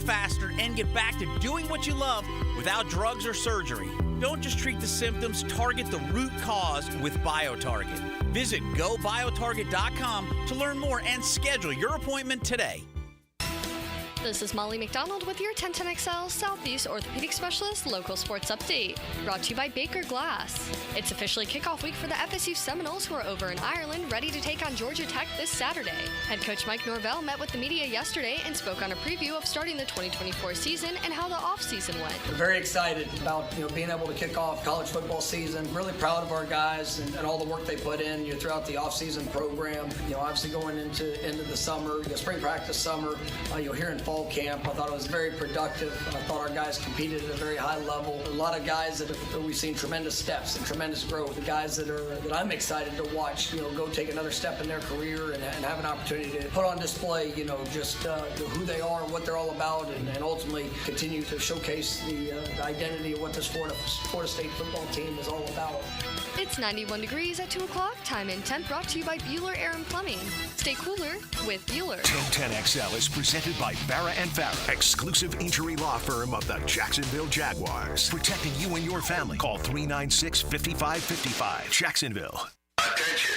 faster and get back to doing what you love without drugs or surgery. Don't just treat the symptoms, target the root cause with BioTarget. Visit gobiotarget.com to learn more and schedule your appointment today. This is Molly McDonald with your 1010XL Southeast Orthopedic Specialist Local Sports Update, brought to you by Baker Glass. It's officially kickoff week for the FSU Seminoles, who are over in Ireland, ready to take on Georgia Tech this Saturday. Head coach Mike Norvell met with the media yesterday and spoke on a preview of starting the 2024 season and how the offseason went. We're very excited about being able to kick off college football season. Really proud of our guys and all the work they put in throughout the offseason program. Obviously going into the summer, spring practice, summer, here in fall camp. I thought it was very productive. I thought our guys competed at a very high level. A lot of guys that we've seen tremendous steps and tremendous growth. The guys that I'm excited to watch, go take another step in their career and have an opportunity to put on display, just who they are, what they're all about, and ultimately continue to showcase the identity of what this Florida State football team is all about. It's 91 degrees at 2 o'clock. Time in 10 brought to you by Bueller Air and Plumbing. Stay cooler with Bueller. 1010XL is presented by Farrah & Farrah, exclusive injury law firm of the Jacksonville Jaguars. Protecting you and your family. Call 396-5555. Jacksonville. Attention.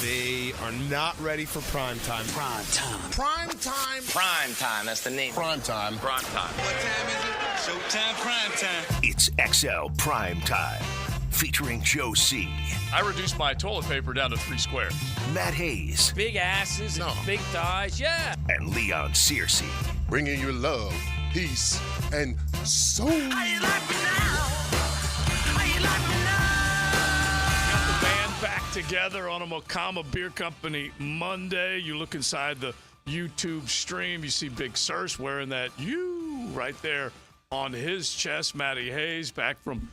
They are not ready for prime time. Prime time. Prime time. Prime time. That's the name. Prime time. Prime time. What time is it? Showtime. Prime time. It's XL Prime Time. Featuring Joe C. I reduced my toilet paper down to 3 squares. Matt Hayes. Big asses and big thighs, yeah. And Leon Searcy. Bringing you love, peace, and soul. How you like me now? How you like me now? Got the band back together on a Mokama Beer Company Monday. You look inside the YouTube stream, you see Big Searcy wearing that U right there on his chest. Matty Hayes back from,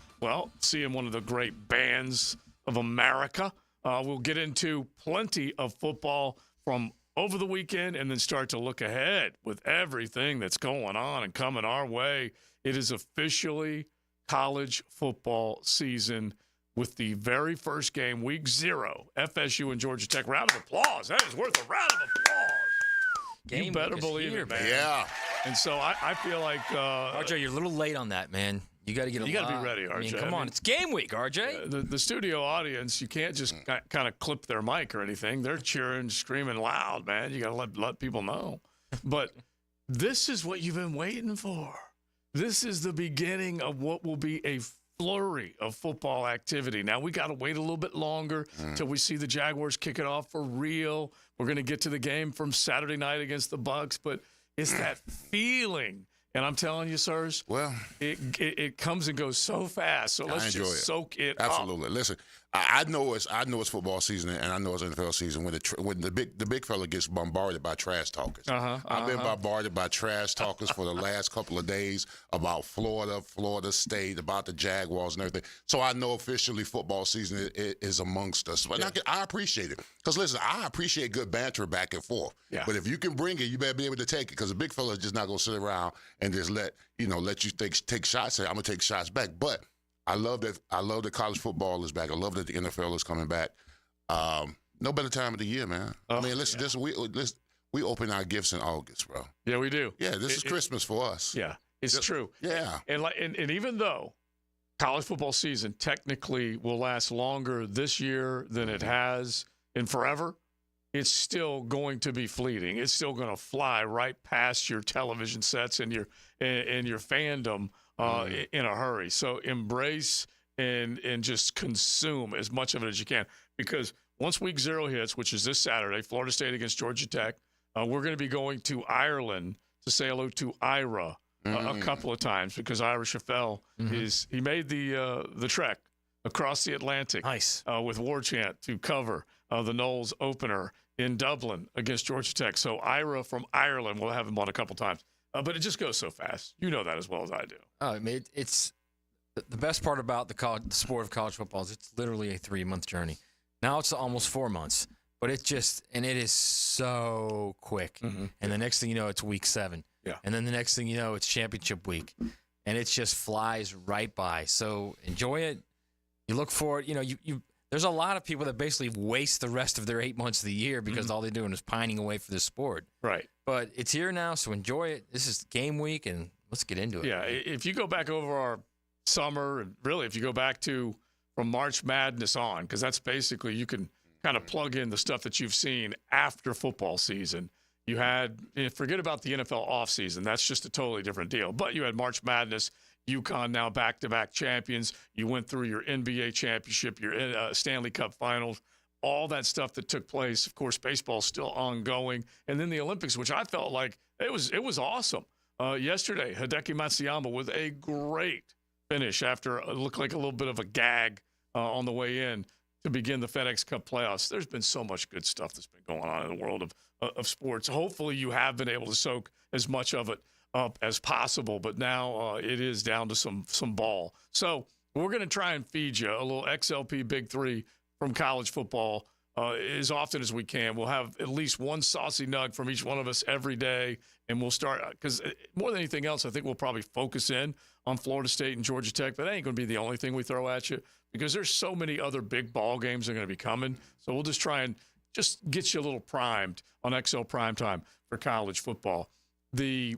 seeing one of the great bands of America. We'll get into plenty of football from over the weekend and then start to look ahead with everything that's going on and coming our way. It is officially college football season with the very first game, week 0, FSU and Georgia Tech. Round of applause. That is worth a round of applause. You better believe it, man. Yeah. And so I feel like RJ, you're a little late on that, man. You got to get. You got to be ready, RJ. Come on, it's game week, RJ. The studio audience, you can't just kind of clip their mic or anything. They're cheering, screaming loud, man. You got to let people know. But this is what you've been waiting for. This is the beginning of what will be a flurry of football activity. Now we got to wait a little bit longer till we see the Jaguars kick it off for real. We're going to get to the game from Saturday night against the Bucs, but it's that feeling. And I'm telling you, sirs, it comes and goes so fast. So let's just soak it up. Absolutely. Listen, I know it's football season and I know it's NFL season when the big fella gets bombarded by trash talkers. I've been bombarded by trash talkers for the last couple of days about Florida State, about the Jaguars and everything. So I know officially football season is amongst us. But I appreciate it. Because listen, I appreciate good banter back and forth. Yeah. But if you can bring it, you better be able to take it. Because the big fella is just not going to sit around and just let you take shots. I'm going to take shots back. But I love that college football is back. I love that the NFL is coming back. No better time of the year, man. Listen, we open our gifts in August, bro. Yeah, we do. Yeah, this is Christmas for us. Yeah, it's true. Yeah. And even though college football season technically will last longer this year than it has in forever, it's still going to be fleeting. It's still going to fly right past your television sets and your fandom in a hurry. So embrace and just consume as much of it as you can. Because once week 0 hits, which is this Saturday, Florida State against Georgia Tech, we're going to be going to Ireland to say hello to Ira a couple of times because Ira Schafel he made the trek across the Atlantic with War Chant to cover the Knowles opener in Dublin against Georgia Tech. So Ira from Ireland, we'll have him on a couple times. But it just goes so fast. You know that as well as I do. I mean, it's the best part about the sport of college football is it's literally a 3-month journey. Now it's almost 4 months, but it is so quick. And the next thing you know, it's week 7. Yeah. And then the next thing you know, it's championship week. And it just flies right by. So enjoy it. You look for it. You there's a lot of people that basically waste the rest of their 8 months of the year because all they're doing is pining away for this sport. Right. but it's here now, so enjoy it. This is game week, and let's get into it. Yeah, if you go back over our summer, and really if you go back to from March Madness on, because that's basically you can kind of plug in the stuff that you've seen after football season. You had, forget about the NFL offseason. That's just a totally different deal. But you had March Madness, UConn now back-to-back champions. You went through your NBA championship, your Stanley Cup finals, all that stuff that took place. Of course, baseball's still ongoing. And then the Olympics, which I felt like it was awesome. Yesterday, Hideki Matsuyama with a great finish after it looked like a little bit of a gag on the way in to begin the FedEx Cup playoffs. There's been so much good stuff that's been going on in the world of sports. Hopefully you have been able to soak as much of it up as possible, but now it is down to some ball. So we're going to try and feed you a little XLP Big Three from college football as often as we can. We'll have at least one saucy nug from each one of us every day, and we'll start because more than anything else, I think we'll probably focus in on Florida State and Georgia Tech, but that ain't going to be the only thing we throw at you because there's so many other big ball games that are going to be coming. So we'll just try and just get you a little primed on XL Primetime for college football. The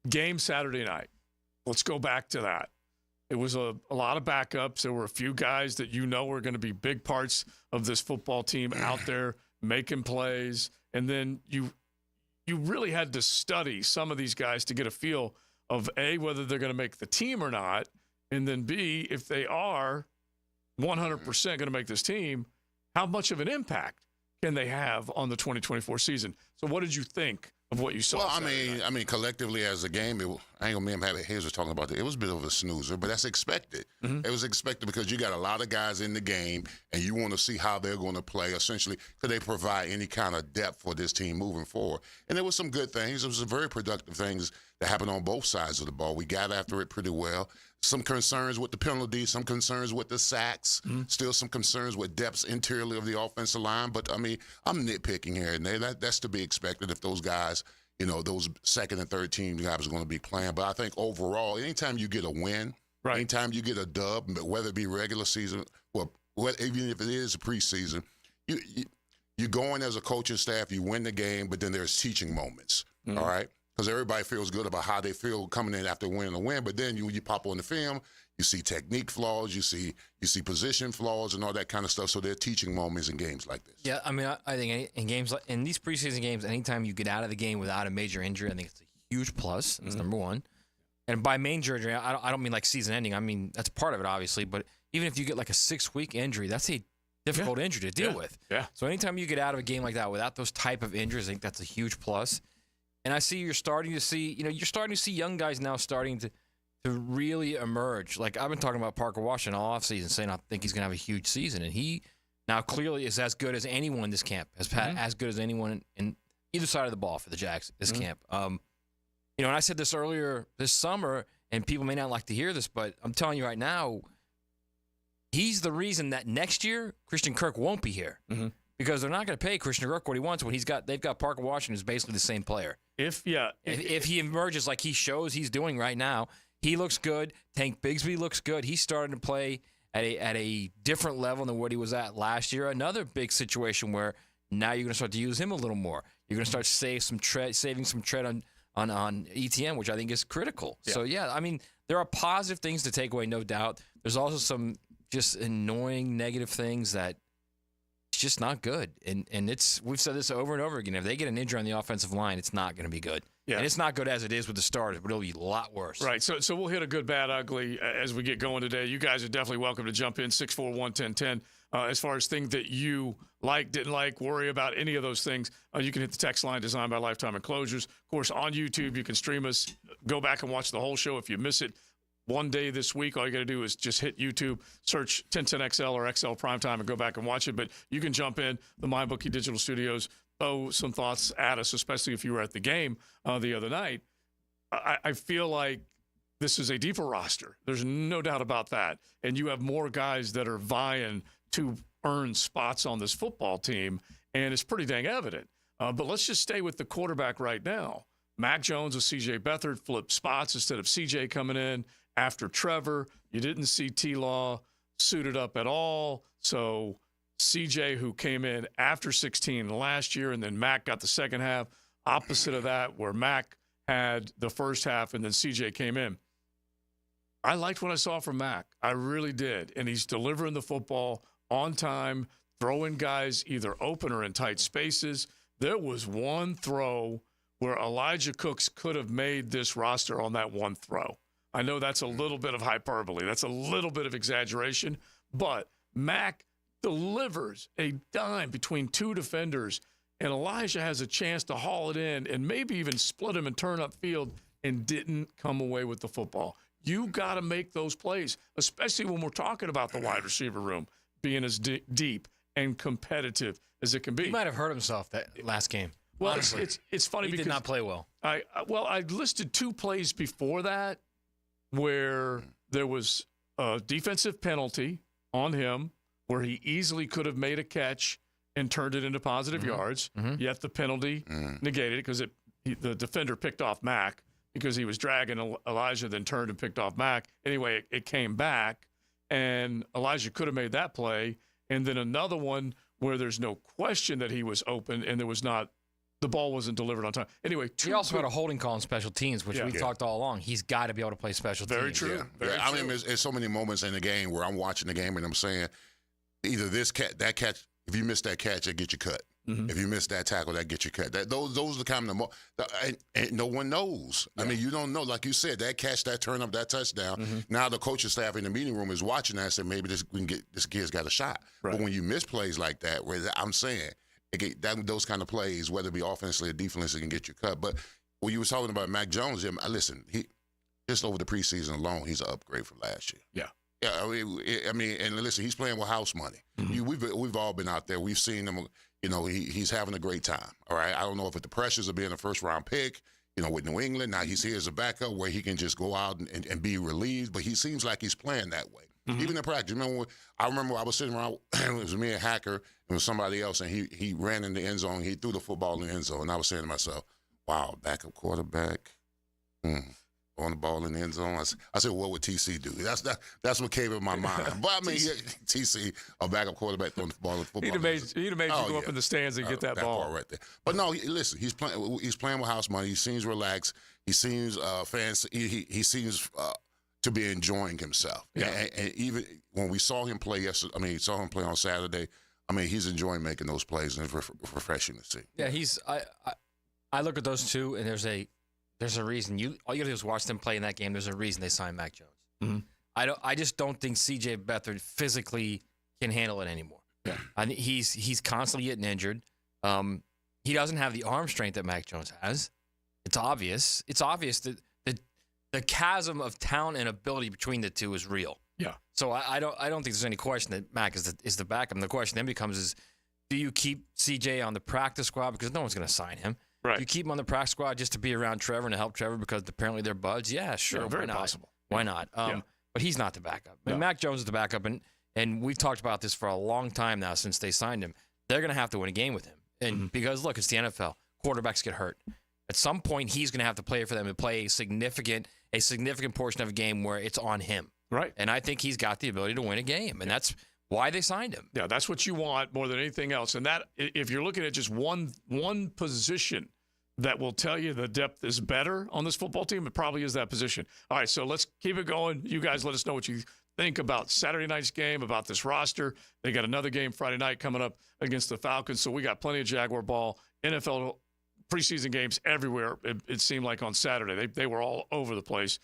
game Saturday night, let's go back to that. It was a lot of backups. There were a few guys that you know are going to be big parts of this football team out there making plays. And then you really had to study some of these guys to get a feel of, A, whether they're going to make the team or not, and then, B, if they are 100% going to make this team, how much of an impact can they have on the 2024 season? So what did you think of what you saw? Well, I mean, collectively as a game, I ain't gonna me and Hayes was talking about it. It was a bit of a snoozer, but that's expected. Mm-hmm. It was expected because you got a lot of guys in the game, and you want to see how they're going to play. Essentially, could they provide any kind of depth for this team moving forward? And there was some good things. There was some very productive things that happened on both sides of the ball. We got after it pretty well. Some concerns with the penalties, some concerns with the sacks, still some concerns with depths interiorly of the offensive line. But, I mean, I'm nitpicking here and there. That's to be expected if those guys, you know, those second and third team guys are going to be playing. But I think overall, anytime you get a win, anytime you get a dub, whether it be regular season or even if it is a preseason, you go in as a coaching staff, you win the game, but then there's teaching moments, all right? Because everybody feels good about how they feel coming in after winning a win, but then you pop on the film, you see technique flaws, you see position flaws, and all that kind of stuff. So they're teaching moments in games like this. Yeah, I mean, I think in games like in these preseason games, anytime you get out of the game without a major injury, I think it's a huge plus. That's number one. And by major injury, I don't mean like season ending. I mean that's part of it, obviously. But even if you get like a 6-week injury, that's a difficult injury to deal with. Yeah. So anytime you get out of a game like that without those type of injuries, I think that's a huge plus. And I see you're starting to see young guys now starting to really emerge. Like I've been talking about Parker Washington all offseason, saying I think he's going to have a huge season. And he now clearly is as good as anyone in this camp, as good as anyone in either side of the ball for the Jags this camp. And I said this earlier this summer, and people may not like to hear this, but I'm telling you right now, he's the reason that next year Christian Kirk won't be here. Because they're not going to pay Christian Kirk what he wants when they've got Parker Washington who's basically the same player. If he emerges like he shows he's doing right now, he looks good. Tank Bigsby looks good. He's starting to play at a different level than what he was at last year. Another big situation where now you're going to start to use him a little more. You're going to start saving some tread on ETN, which I think is critical. Yeah. So yeah, I mean there are positive things to take away, no doubt. There's also some just annoying negative things that. It's just not good, and we've said this over and over again. If they get an injury on the offensive line, it's not going to be good. Yeah. And it's not good as it is with the starters, but it'll be a lot worse. Right. So we'll hit a good, bad, ugly as we get going today. You guys are definitely welcome to jump in 641-1010. As far as things that you like, didn't like, worry about any of those things, you can hit the text line designed by Lifetime Enclosures. Of course, on YouTube, you can stream us. Go back and watch the whole show if you miss it. One day this week, all you got to do is just hit YouTube, search 1010XL or XL Primetime, and go back and watch it. But you can jump in the MyBookie Digital Studios, throw some thoughts at us, especially if you were at the game the other night. I feel like this is a deeper roster. There's no doubt about that. And you have more guys that are vying to earn spots on this football team, and it's pretty dang evident. But let's just stay with the quarterback right now. Mac Jones with C.J. Beathard flipped spots instead of C.J. coming in. After Trevor, you didn't see T-Law suited up at all. So CJ, who came in after 16 last year, and then Mac got the second half opposite of that, where Mac had the first half and then CJ came in. I liked what I saw from Mac. I really did. And he's delivering the football on time, throwing guys either open or in tight spaces. There was one throw where Elijah Cooks could have made this roster on that one throw. I know that's a little bit of hyperbole. That's a little bit of exaggeration. But Mac delivers a dime between two defenders, and Elijah has a chance to haul it in and maybe even split him and turn upfield and didn't come away with the football. You got to make those plays, especially when we're talking about the wide receiver room being as deep and competitive as it can be. He might have hurt himself that last game. Well, honestly, it's funny he because did not play well. I listed two plays before that where there was a defensive penalty on him where he easily could have made a catch and turned it into positive yards, yet the penalty negated it because the defender picked off Mac because he was dragging Elijah, then turned and picked off Mac. Anyway, it came back, and Elijah could have made that play. And then another one where there's no question that he was open and the ball wasn't delivered on time. Anyway, he also had a holding call on special teams, which we talked all along. He's got to be able to play special teams. Very true. I mean, there's so many moments in the game where I'm watching the game and I'm saying, either that catch, if you miss that catch, that get you cut. If you miss that tackle, that get you cut. Those are the kind of and no one knows. I mean, you don't know. Like you said, that catch, that turn up, that touchdown. Now the coaching staff in the meeting room is watching that and saying maybe this kid's got a shot. Right. But when you miss plays like that, where I'm saying those kind of plays, whether it be offensively or defensively, can get you cut. But when you was talking about Mac Jones, listen, he just over the preseason alone, he's an upgrade from last year. Yeah. Yeah, I mean, and listen, he's playing with house money. We've all been out there. We've seen him. He's having a great time. All right. I don't know if it's the pressures of being a first-round pick, with New England. Now he's here as a backup where he can just go out and be relieved. But he seems like he's playing that way. Even in practice. I remember I was sitting around, it was me and Hacker, and was somebody else, and he ran in the end zone. He threw the football in the end zone. And I was saying to myself, wow, backup quarterback. On the ball in the end zone. I said, what would TC do? That's what came in my mind. But I mean, TC, a backup quarterback throwing the ball in football. He'd have made you go up in the stands and get that ball right there. But no, listen, he's playing with house money. He seems relaxed. He seems fancy. He seems to be enjoying himself. Yeah. And even when we saw him play saw him play on Saturday. I mean, he's enjoying making those plays, and it's refreshing to see. Yeah, I look at those two, and there's a reason. All you got to do is watch them play in that game. There's a reason they signed Mac Jones. I just don't think C.J. Beathard physically can handle it anymore. Yeah. I think he's constantly getting injured. He doesn't have the arm strength that Mac Jones has. It's obvious. It's obvious that the chasm of talent and ability between the two is real. Yeah. So I don't think there's any question that Mac is the backup. And the question then becomes do you keep C.J. on the practice squad because no one's going to sign him? Right. You keep him on the practice squad just to be around Trevor and to help Trevor because apparently they're buds. Yeah, sure. Yeah, very why not? possible. Why not? But he's not the backup. No. Mac Jones is the backup, and we've talked about this for a long time now since they signed him. They're going to have to win a game with him. And because, look, it's the NFL. Quarterbacks get hurt. At some point, he's going to have to play for them and play a significant portion of a game where it's on him. Right. And I think he's got the ability to win a game, and that's why they signed him. Yeah, that's what you want more than anything else. And that, if you're looking at just one position that will tell you the depth is better on this football team, it probably is that position. All right, so let's keep it going. You guys let us know what you think about Saturday night's game, about this roster. They got another game Friday night coming up against the Falcons, so we got plenty of Jaguar ball, NFL preseason games everywhere, it seemed like on Saturday. They were all over the place,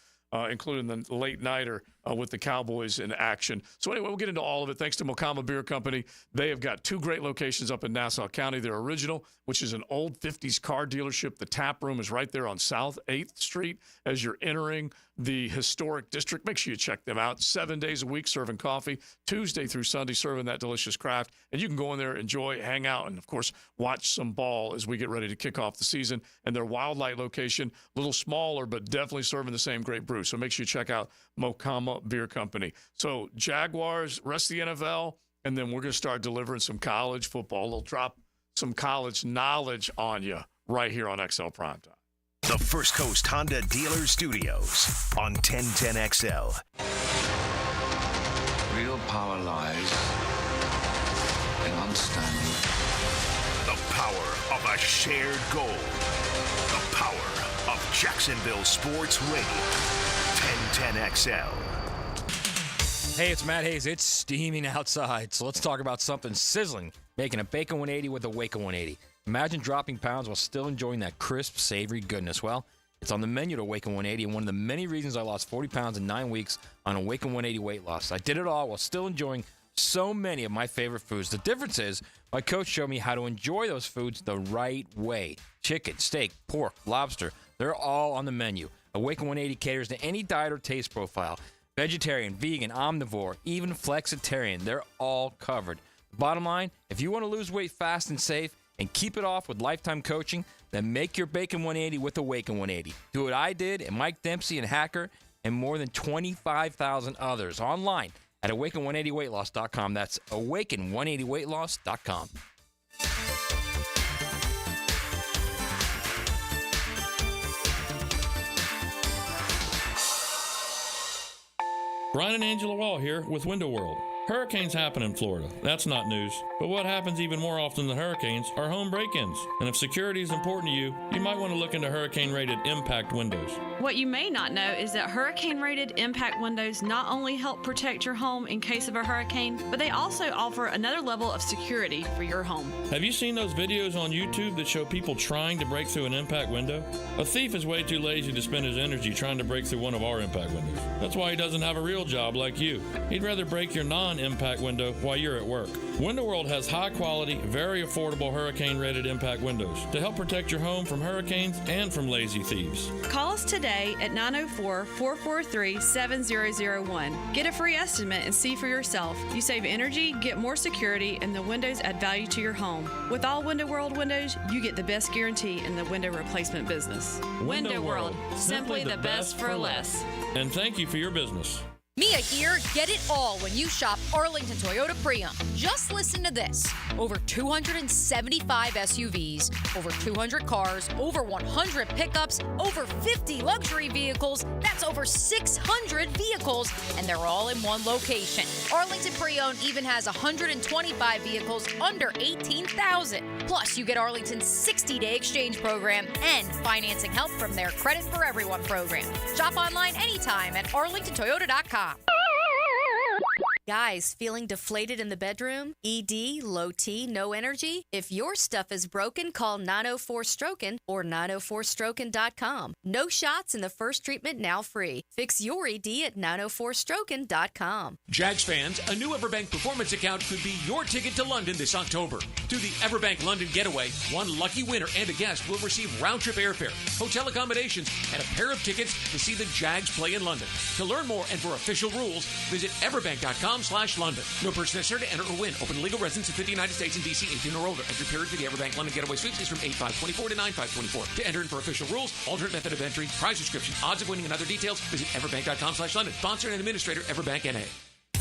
including the late nighter with the Cowboys in action. So anyway, we'll get into all of it. Thanks to Mocama Beer Company. They have got two great locations up in Nassau County. Their original, which is an old 50s car dealership. The tap room is right there on South 8th Street as you're entering the historic district. Make sure you check them out. 7 days a week serving coffee, Tuesday through Sunday serving that delicious craft. And you can go in there, enjoy, hang out, and, of course, watch some ball as we get ready to kick off the season. And their Wildlight location, a little smaller, but definitely serving the same great brew. So make sure you check out Mocama Beer Company. So Jaguars, rest of the NFL, and then we're going to start delivering some college football. They'll drop some college knowledge on you right here on XL Primetime. The First Coast Honda Dealer Studios on 1010XL. Real power lies in understanding the power of a shared goal. The power of Jacksonville Sports Radio. 1010XL. Hey, it's Matt Hayes. It's steaming outside, so let's talk about something sizzling, making a Bacon 180 with a Waco 180. Imagine dropping pounds while still enjoying that crisp, savory goodness. Well, it's on the menu to Waco 180, and one of the many reasons I lost 40 pounds in 9 weeks on a Waco 180 weight loss. I did it all while still enjoying so many of my favorite foods. The difference is my coach showed me how to enjoy those foods the right way. Chicken, steak, pork, lobster, they're all on the menu. A Waco 180 caters to any diet or taste profile. Vegetarian, vegan, omnivore, even flexitarian, they're all covered. The bottom line, if you want to lose weight fast and safe and keep it off with lifetime coaching, then make your Bacon 180 with a Waken 180. Do what I did and Mike Dempsey and Hacker and more than 25,000 others online at awaken180weightloss.com. That's awaken180weightloss.com. Brian and Angela Wall here with Window World. Hurricanes happen in Florida. That's not news. But what happens even more often than hurricanes are home break-ins. And if security is important to you, you might want to look into hurricane-rated impact windows. What you may not know is that hurricane-rated impact windows not only help protect your home in case of a hurricane, but they also offer another level of security for your home. Have you seen those videos on YouTube that show people trying to break through an impact window? A thief is way too lazy to spend his energy trying to break through one of our impact windows. That's why he doesn't have a real job like you. He'd rather break your non-impact window while you're at work. Window World has high-quality, very affordable hurricane-rated impact windows to help protect your home from hurricanes and from lazy thieves. Call us today at 904-443-7001. Get a free estimate and see for yourself. You save energy, get more security, and the windows add value to your home. With all Window World windows, you get the best guarantee in the window replacement business. Window World, simply the best for less. And thank you for your business. Mia here. Get it all when you shop Arlington Toyota Pre-Owned. Just listen to this. Over 275 SUVs, over 200 cars, over 100 pickups, over 50 luxury vehicles. That's over 600 vehicles, and they're all in one location. Arlington Pre-Owned even has 125 vehicles under $18,000. Plus, you get Arlington's 60-day exchange program and financing help from their Credit for Everyone program. Shop online anytime at arlingtontoyota.com. Guys, feeling deflated in the bedroom? ED, low T, no energy? If your stuff is broken, call 904-STROKEN or 904stroken.com. No shots in the first treatment, now free. Fix your ED at 904stroken.com. Jags fans, a new Everbank Performance account could be your ticket to London this October. Through the Everbank London Getaway, one lucky winner and a guest will receive round-trip airfare, hotel accommodations, and a pair of tickets to see the Jags play in London. To learn more and for official rules, visit everbank.com/London. No person necessary to enter or win. Open legal residence in 50 United States and D.C. 18 or older. Entry period for the Everbank London Getaway Suites is from 8/5/24 to 9/5/24. To enter and for official rules, alternate method of entry, prize description, odds of winning, and other details, visit everbank.com/London. Sponsor and administrator, Everbank N.A.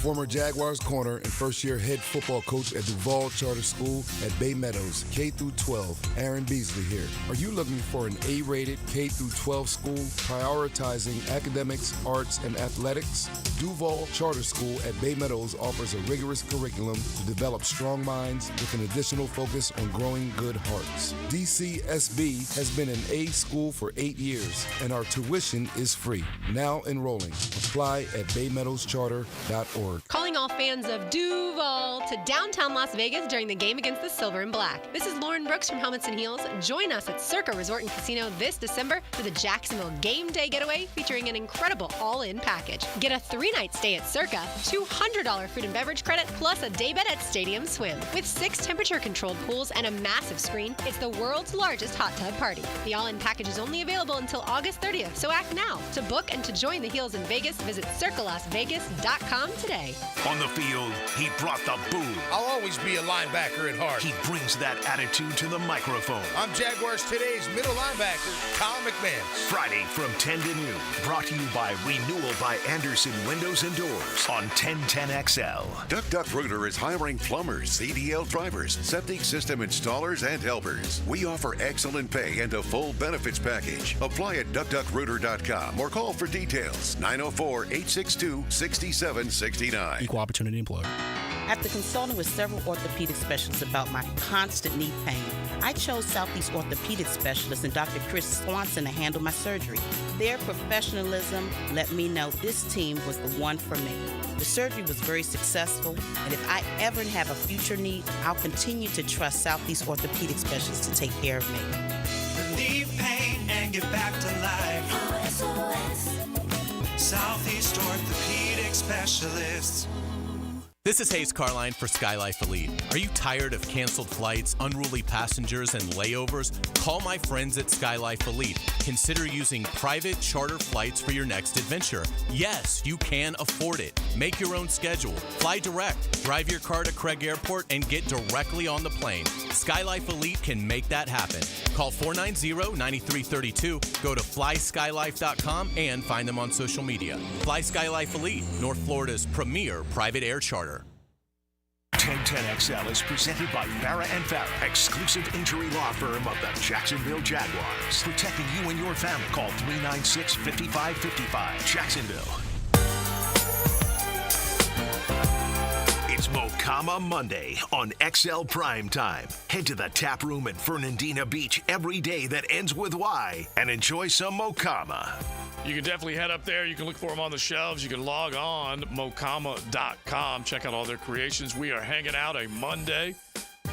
Former Jaguars corner and first-year head football coach at Duval Charter School at Bay Meadows, K-12, Aaron Beasley here. Are you looking for an A-rated K-12 school prioritizing academics, arts, and athletics? Duval Charter School at Bay Meadows offers a rigorous curriculum to develop strong minds with an additional focus on growing good hearts. DCSB has been an A school for 8 years, and our tuition is free. Now enrolling. Apply at baymeadowscharter.org. Calling all fans of Duval to downtown Las Vegas during the game against the Silver and Black. This is Lauren Brooks from Helmets and Heels. Join us at Circa Resort and Casino this December for the Jacksonville Game Day Getaway featuring an incredible all-in package. Get a 3-night stay at Circa, $200 food and beverage credit, plus a day bed at Stadium Swim. With 6 temperature-controlled pools and a massive screen, it's the world's largest hot tub party. The all-in package is only available until August 30th, so act now. To book and to join the Heels in Vegas, visit circalasvegas.com today. On the field, he brought the boom. I'll always be a linebacker at heart. He brings that attitude to the microphone. I'm Jaguars Today's middle linebacker, Kyle McMahon. Friday from 10 to noon. Brought to you by Renewal by Anderson Windows and Doors on 1010XL. Duck Rooter is hiring plumbers, CDL drivers, septic system installers, and helpers. We offer excellent pay and a full benefits package. Apply at duckduckrooter.com or call for details. 904-862-6769. Equal opportunity employer. After consulting with several orthopedic specialists about my constant knee pain, I chose Southeast Orthopedic Specialist and Dr. Chris Swanson to handle my surgery. Their professionalism let me know this team was the one for me. The surgery was very successful, and if I ever have a future need, I'll continue to trust Southeast Orthopedic Specialists to take care of me. Relieve pain and get back to life. SOS. Southeast Orthopedic Specialists. This is Hayes Carline for SkyLife Elite. Are you tired of canceled flights, unruly passengers, and layovers? Call my friends at SkyLife Elite. Consider using private charter flights for your next adventure. Yes, you can afford it. Make your own schedule. Fly direct. Drive your car to Craig Airport and get directly on the plane. SkyLife Elite can make that happen. Call 490-9332. Go to flyskylife.com and find them on social media. Fly SkyLife Elite, North Florida's premier private air charter. 1010XL is presented by Farah and Farah, exclusive injury law firm of the Jacksonville Jaguars. Protecting you and your family. Call 396-5555. Jacksonville. It's Mocama Monday on XL Primetime. Head to the tap room at Fernandina Beach every day that ends with Y and enjoy some Mocama. You can definitely head up there. You can look for them on the shelves. You can log on, mocama.com. Check out all their creations. We are hanging out a Monday.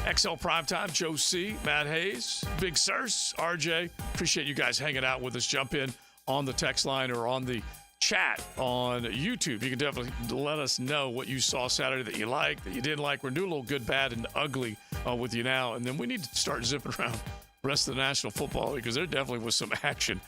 XL Primetime, Joe C., Matt Hayes, Big Searcy, RJ. Appreciate you guys hanging out with us. Jump in on the text line or on the chat on YouTube. You can definitely let us know what you saw Saturday that you liked, that you didn't like. We're doing a little good, bad, and ugly with you now. And then we need to start zipping around the rest of the National Football League because there definitely was some action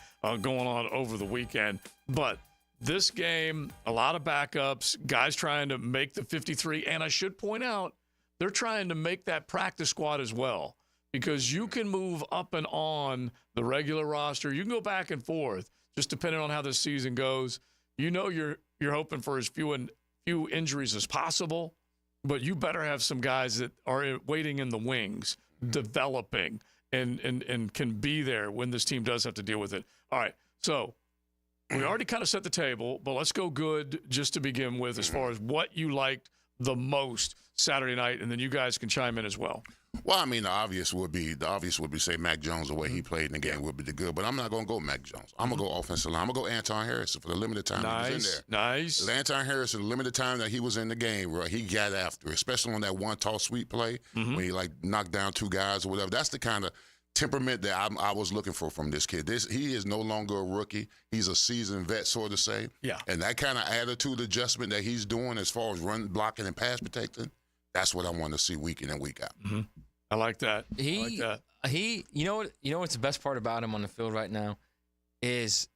going on over the weekend. But this game, a lot of backups, guys trying to make the 53. And I should point out, they're trying to make that practice squad as well because you can move up and on the regular roster. You can go back and forth just depending on how this season goes. You know you're hoping for as few injuries as possible, but you better have some guys that are waiting in the wings, developing, and can be there when this team does have to deal with it. All right, so we already kind of set the table, but let's go good just to begin with as far as what you liked the most Saturday night, and then you guys can chime in as well. Well, I mean, the obvious would be say Mac Jones, the way he played in the game would be the good, but I'm not going to go Mac Jones. I'm going to go offensive line. I'm going to go Anton Harrison for the limited time he was in there. Nice. Anton Harrison, the limited time that he was in the game, right, he got after, especially on that one toss sweep play when he knocked down two guys or whatever. That's the kind of temperament that I was looking for from this kid. He is no longer a rookie. He's a seasoned vet, so to say. Yeah. And that kind of attitude adjustment that he's doing as far as run blocking and pass protecting, that's what I want to see week in and week out. Mm-hmm. I like that. You know what's the best part about him on the field right now is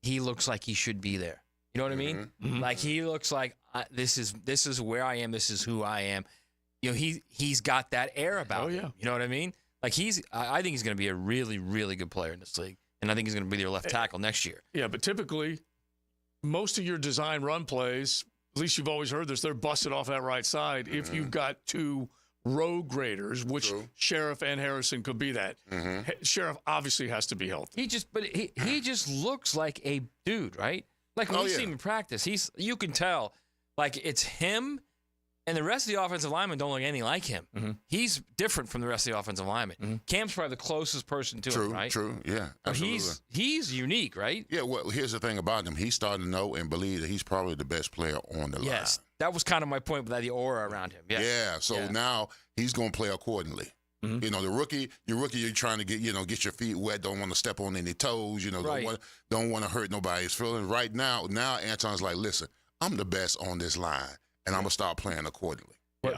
he looks like he should be there. You know what I mean? Mm-hmm. Like he looks like this is where I am. This is who I am. You know, he's got that air about him. You know what I mean? Like I think he's going to be a really, really good player in this league, and I think he's going to be their left tackle next year. Yeah, but typically, most of your design run plays, at least you've always heard this, they're busted off that right side. If you've got two road graders, which Sheriff and Harrison could be that. Sheriff obviously has to be healthy. He just looks like a dude, right? Like when you see him in practice, you can tell like it's him. And the rest of the offensive linemen don't look anything like him. He's different from the rest of the offensive linemen. Cam's probably the closest person to him, right? True, yeah. Absolutely. He's unique, right? Yeah, well, here's the thing about him. He's starting to know and believe that he's probably the best player on the line. Yes, that was kind of my point with the aura around him. Yeah, so now he's going to play accordingly. You know, you're trying to get your feet wet, don't want to step on any toes, don't want to hurt nobody's feelings. Right now Anton's like, listen, I'm the best on this line. And I'm going to start playing accordingly.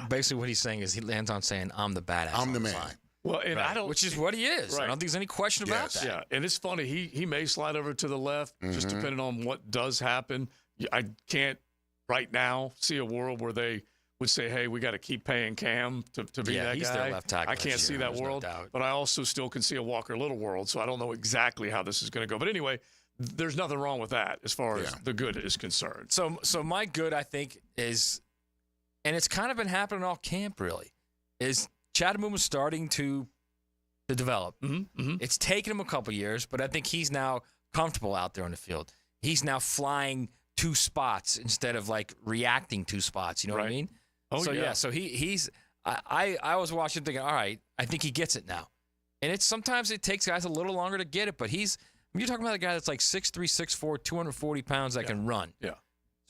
Basically what he's saying is Anton's saying, I'm the badass. I'm the man. Well, and I don't, which is what he is. Right. I don't think there's any question about that. Yeah, and it's funny. He may slide over to the left, just depending on what does happen. I can't right now see a world where they would say, hey, we got to keep paying Cam to be that he's guy. Their left tackle. I can't see that world, but I also still can see a Walker Little world, so I don't know exactly how this is going to go. But anyway, there's nothing wrong with that as far as the good is concerned. So my good, I think, is, and it's kind of been happening all camp, really, is Chattanooga starting to develop. It's taken him a couple years, but I think he's now comfortable out there on the field. He's now flying two spots instead of like reacting two spots. You know what I mean? So he's. I was watching thinking, all right, I think he gets it now. And sometimes it takes guys a little longer to get it, but you're talking about a guy that's like 6'3", 6'4", 240 pounds that can run. Yeah.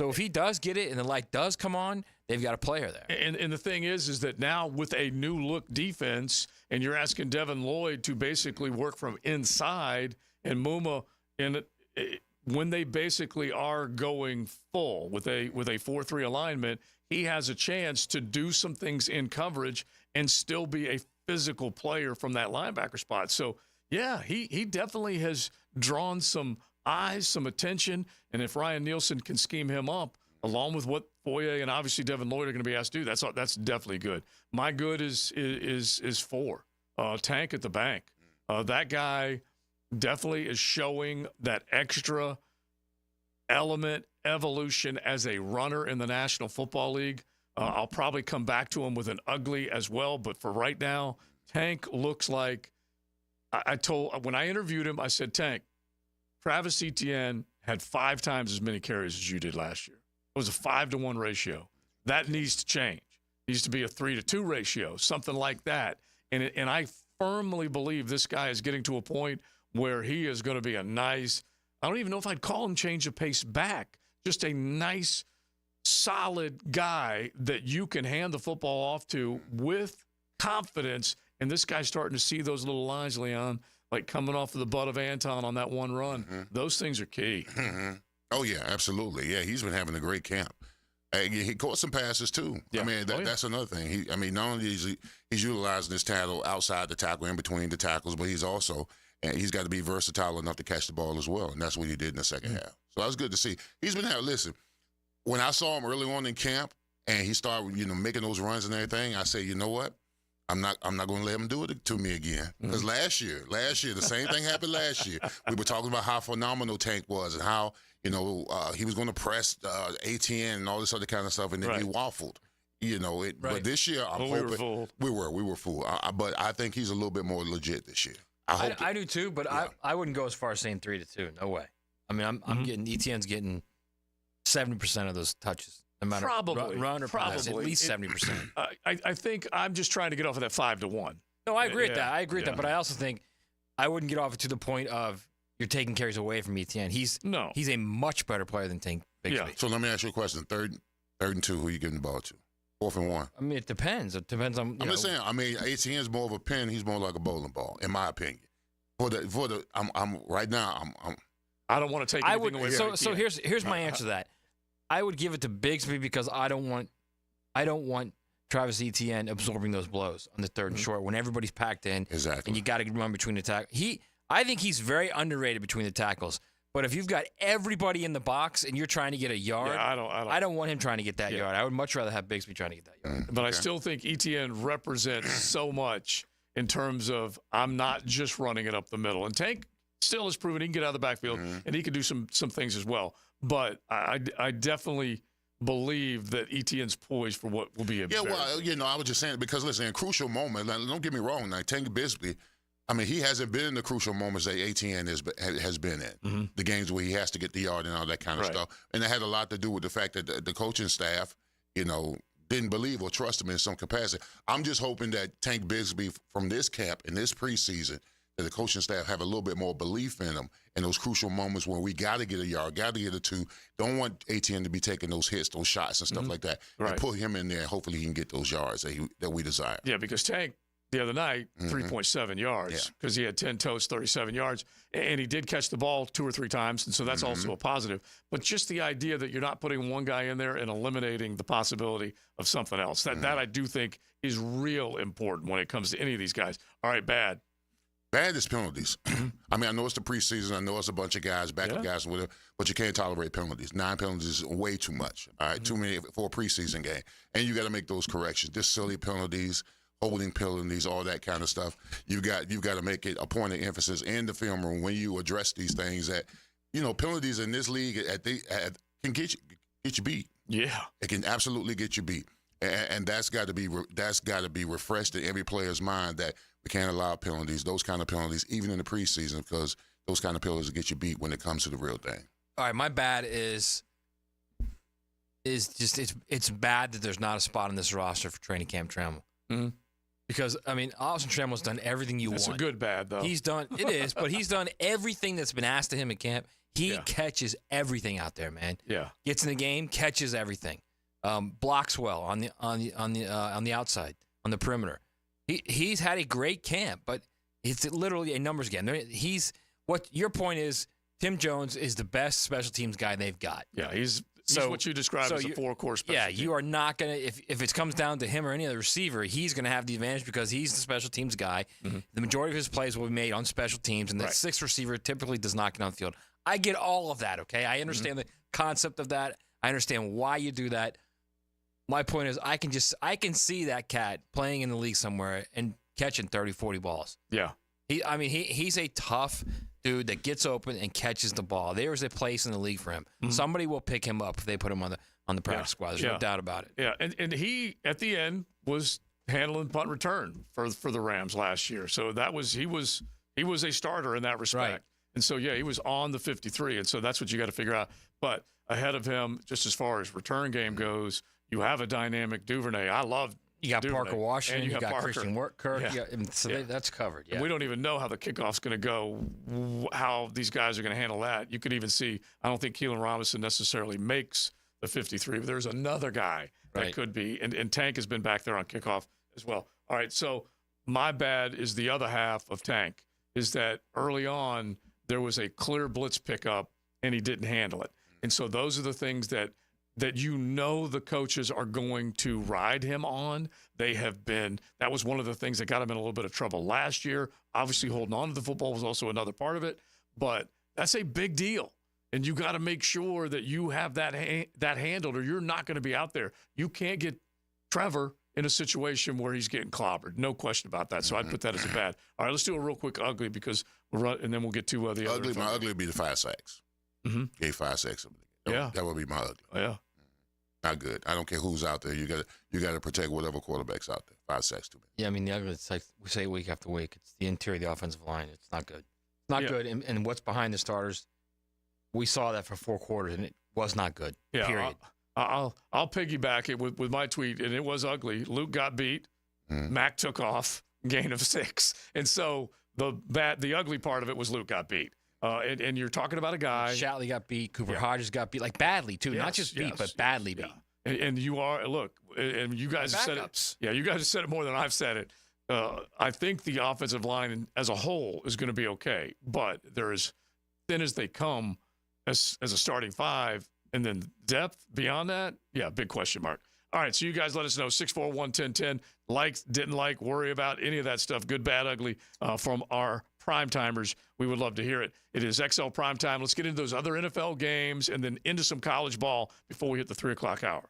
So if he does get it and the light does come on, they've got a player there. And the thing is that now with a new look defense, and you're asking Devin Lloyd to basically work from inside, and Muma when they basically are going full with a 4-3 alignment, he has a chance to do some things in coverage and still be a physical player from that linebacker spot. So yeah, he definitely has drawn some eyes, some attention, and if Ryan Nielsen can scheme him up, along with what Foye and obviously Devin Lloyd are going to be asked to do, that's definitely good. My good is 4. Tank at the bank. That guy definitely is showing that extra element, evolution as a runner in the National Football League. I'll probably come back to him with an ugly as well, but for right now, Tank looks like when I interviewed him, I said, Tank, Travis Etienne had 5 times as many carries as you did last year. It was a 5-to-1 ratio. That needs to change. It needs to be a 3-to-2 ratio, something like that. And I firmly believe this guy is getting to a point where he is going to be a nice, I don't even know if I'd call him change of pace back, just a nice, solid guy that you can hand the football off to with confidence. And this guy's starting to see those little lines, Leon, like coming off of the butt of Anton on that one run. Mm-hmm. Those things are key. Mm-hmm. Oh, yeah, absolutely. Yeah, he's been having a great camp. He caught some passes, too. Yeah. I mean, that's another thing. Not only is he's utilizing his tackle outside the tackle, in between the tackles, but he's got to be versatile enough to catch the ball as well, and that's what he did in the second half. So that was good to see. He's been listen, when I saw him early on in camp and he started, making those runs and everything, I said, you know what? I'm not going to let him do it to me again. Because last year, the same thing happened last year. We were talking about how phenomenal Tank was and how, he was going to press ATN and all this other kind of stuff, and then he waffled. But this year, I'm hoping we were fooled. But I think he's a little bit more legit this year. I do too, but yeah. I wouldn't go as far as saying 3-2. No way. I mean, I'm getting Etienne's getting 70% of those touches. No matter run or pass, at least 70%. I think I'm just trying to get off of that 5-to-1. No, I agree with that. I agree with that, but I also think I wouldn't get off it to the point of you're taking carries away from Etienne. He's a much better player than Tank Bigsby. Yeah. So let me ask you a question. Third and 2, who are you giving the ball to? 4th and 1. I mean, it depends. It depends on. I'm just saying. I mean, Etienne's more of a pin. He's more like a bowling ball, in my opinion. I'm right now. I don't want to take anything away from So here's my answer to that. I would give it to Bigsby because I don't want Travis Etienne absorbing those blows on the 3rd and short when everybody's packed in. Exactly. And you got to run between the tackles. I think he's very underrated between the tackles. But if you've got everybody in the box and you're trying to get a yard, I don't want him trying to get that yard. I would much rather have Bigsby trying to get that yard. But I still think Etienne represents so much in terms of I'm not just running it up the middle. And Tank still has proven he can get out of the backfield and he can do some things as well. But I definitely believe that Etienne's poised for what will be a I was just saying because listen, in crucial moments, don't get me wrong, like Tank Bigsby, I mean, he hasn't been in the crucial moments that Etienne has been in. The games where he has to get the yard and all that kind of stuff. And it had a lot to do with the fact that the coaching staff, didn't believe or trust him in some capacity. I'm just hoping that Tank Bigsby from this camp in this preseason, that the coaching staff have a little bit more belief in him in those crucial moments when we got to get a yard, got to get a 2. Don't want Etienne to be taking those hits, those shots and stuff like that. Right. And put him in there and hopefully he can get those yards that we desire. Yeah, because Tank the other night, 3.7 yards because he had 10 toes, 37 yards. And he did catch the ball 2 or 3 times, and so that's also a positive. But just the idea that you're not putting one guy in there and eliminating the possibility of something else, that I do think is real important when it comes to any of these guys. All right, bad. Bad is penalties. I mean, I know it's the preseason. I know it's a bunch of guys, backup guys, whatever, but you can't tolerate penalties. 9 penalties is way too much. All right, too many for a preseason game. And you got to make those corrections. Just silly penalties, holding penalties, all that kind of stuff. You've got to make it a point of emphasis in the film room when you address these things that, penalties in this league can get you beat. Yeah. It can absolutely get you beat. And that's got to be refreshed in every player's mind that we can't allow penalties, those kind of penalties, even in the preseason, because those kind of penalties get you beat when it comes to the real thing. All right, my bad is is just it's bad that there's not a spot on this roster for training camp Trammell. Mm-hmm. Because, I mean, Austin Trammell's done everything you want. It's a good bad, though. It is, but he's done everything that's been asked of him at camp. He catches everything out there, man. Yeah. Gets in the game, catches everything. Blocks well on the outside, on the perimeter. He's had a great camp, but it's literally a numbers game. What your point is, Tim Jones is the best special teams guy they've got. Yeah, he's what you describe as a four-core special team. You are not going to, if it comes down to him or any other receiver, he's going to have the advantage because he's the special teams guy. Mm-hmm. The majority of his plays will be made on special teams, and the sixth receiver typically does not get on the field. I get all of that, okay? I understand the concept of that. I understand why you do that. My point is I can see that cat playing in the league somewhere and catching 30, 40 balls. Yeah. He's a tough dude that gets open and catches the ball. There is a place in the league for him. Mm-hmm. Somebody will pick him up if they put him on the practice squad. There's no doubt about it. Yeah, and he at the end was handling punt return for the Rams last year. So he was a starter in that respect. Right. And so he was on the 53, and so that's what you got to figure out. But ahead of him, just as far as return game goes, you have a dynamic Duvernay. I love. You got Duvernay. Parker Washington, you got Parker. Christian Kirk. That's covered. Yeah. And we don't even know how the kickoff's going to go, how these guys are going to handle that. You could even see, I don't think Keelan Robinson necessarily makes the 53, but there's another guy that could be. And Tank has been back there on kickoff as well. All right, so my bad is the other half of Tank, is that early on there was a clear blitz pickup and he didn't handle it. And so those are the things that the coaches are going to ride him on. That was one of the things that got him in a little bit of trouble last year. Obviously, holding on to the football was also another part of it, but that's a big deal. And you got to make sure that you have that handled, or you're not going to be out there. You can't get Trevor in a situation where he's getting clobbered. No question about that. So I'd put that as a bad. All right, let's do a real quick ugly because and then we'll get to the ugly. other. My ugly would be the 5 sacks. Mm-hmm. Gave 5 sacks. That would be my ugly. Oh, yeah. Not good. I don't care who's out there. You got to protect whatever quarterback's out there. 5 sacks too many. Yeah, I mean, the ugly, it's like we say week after week. It's the interior of the offensive line. It's not good. It's not good. And what's behind the starters, we saw that for 4 quarters, and it was not good. Yeah, period. I'll piggyback it with my tweet, and it was ugly. Luke got beat. Mac took off, gain of 6. And so the ugly part of it was Luke got beat. And you're talking about a guy. Shatley got beat. Cooper Hodges got beat, like badly, too. Not just beat, but badly beat. And you are, look, and you guys have said it. Yeah, you guys have said it more than I've said it. I think the offensive line as a whole is going to be okay, but they're as thin as they come as a starting 5. And then depth beyond that, big question mark. All right, so you guys let us know, 641-1010. Likes, didn't like, worry about any of that stuff, good, bad, ugly, from our Primetimers. We would love to hear it. It is XL Primetime. Let's get into those other NFL games and then into some college ball before we hit the 3 o'clock hour.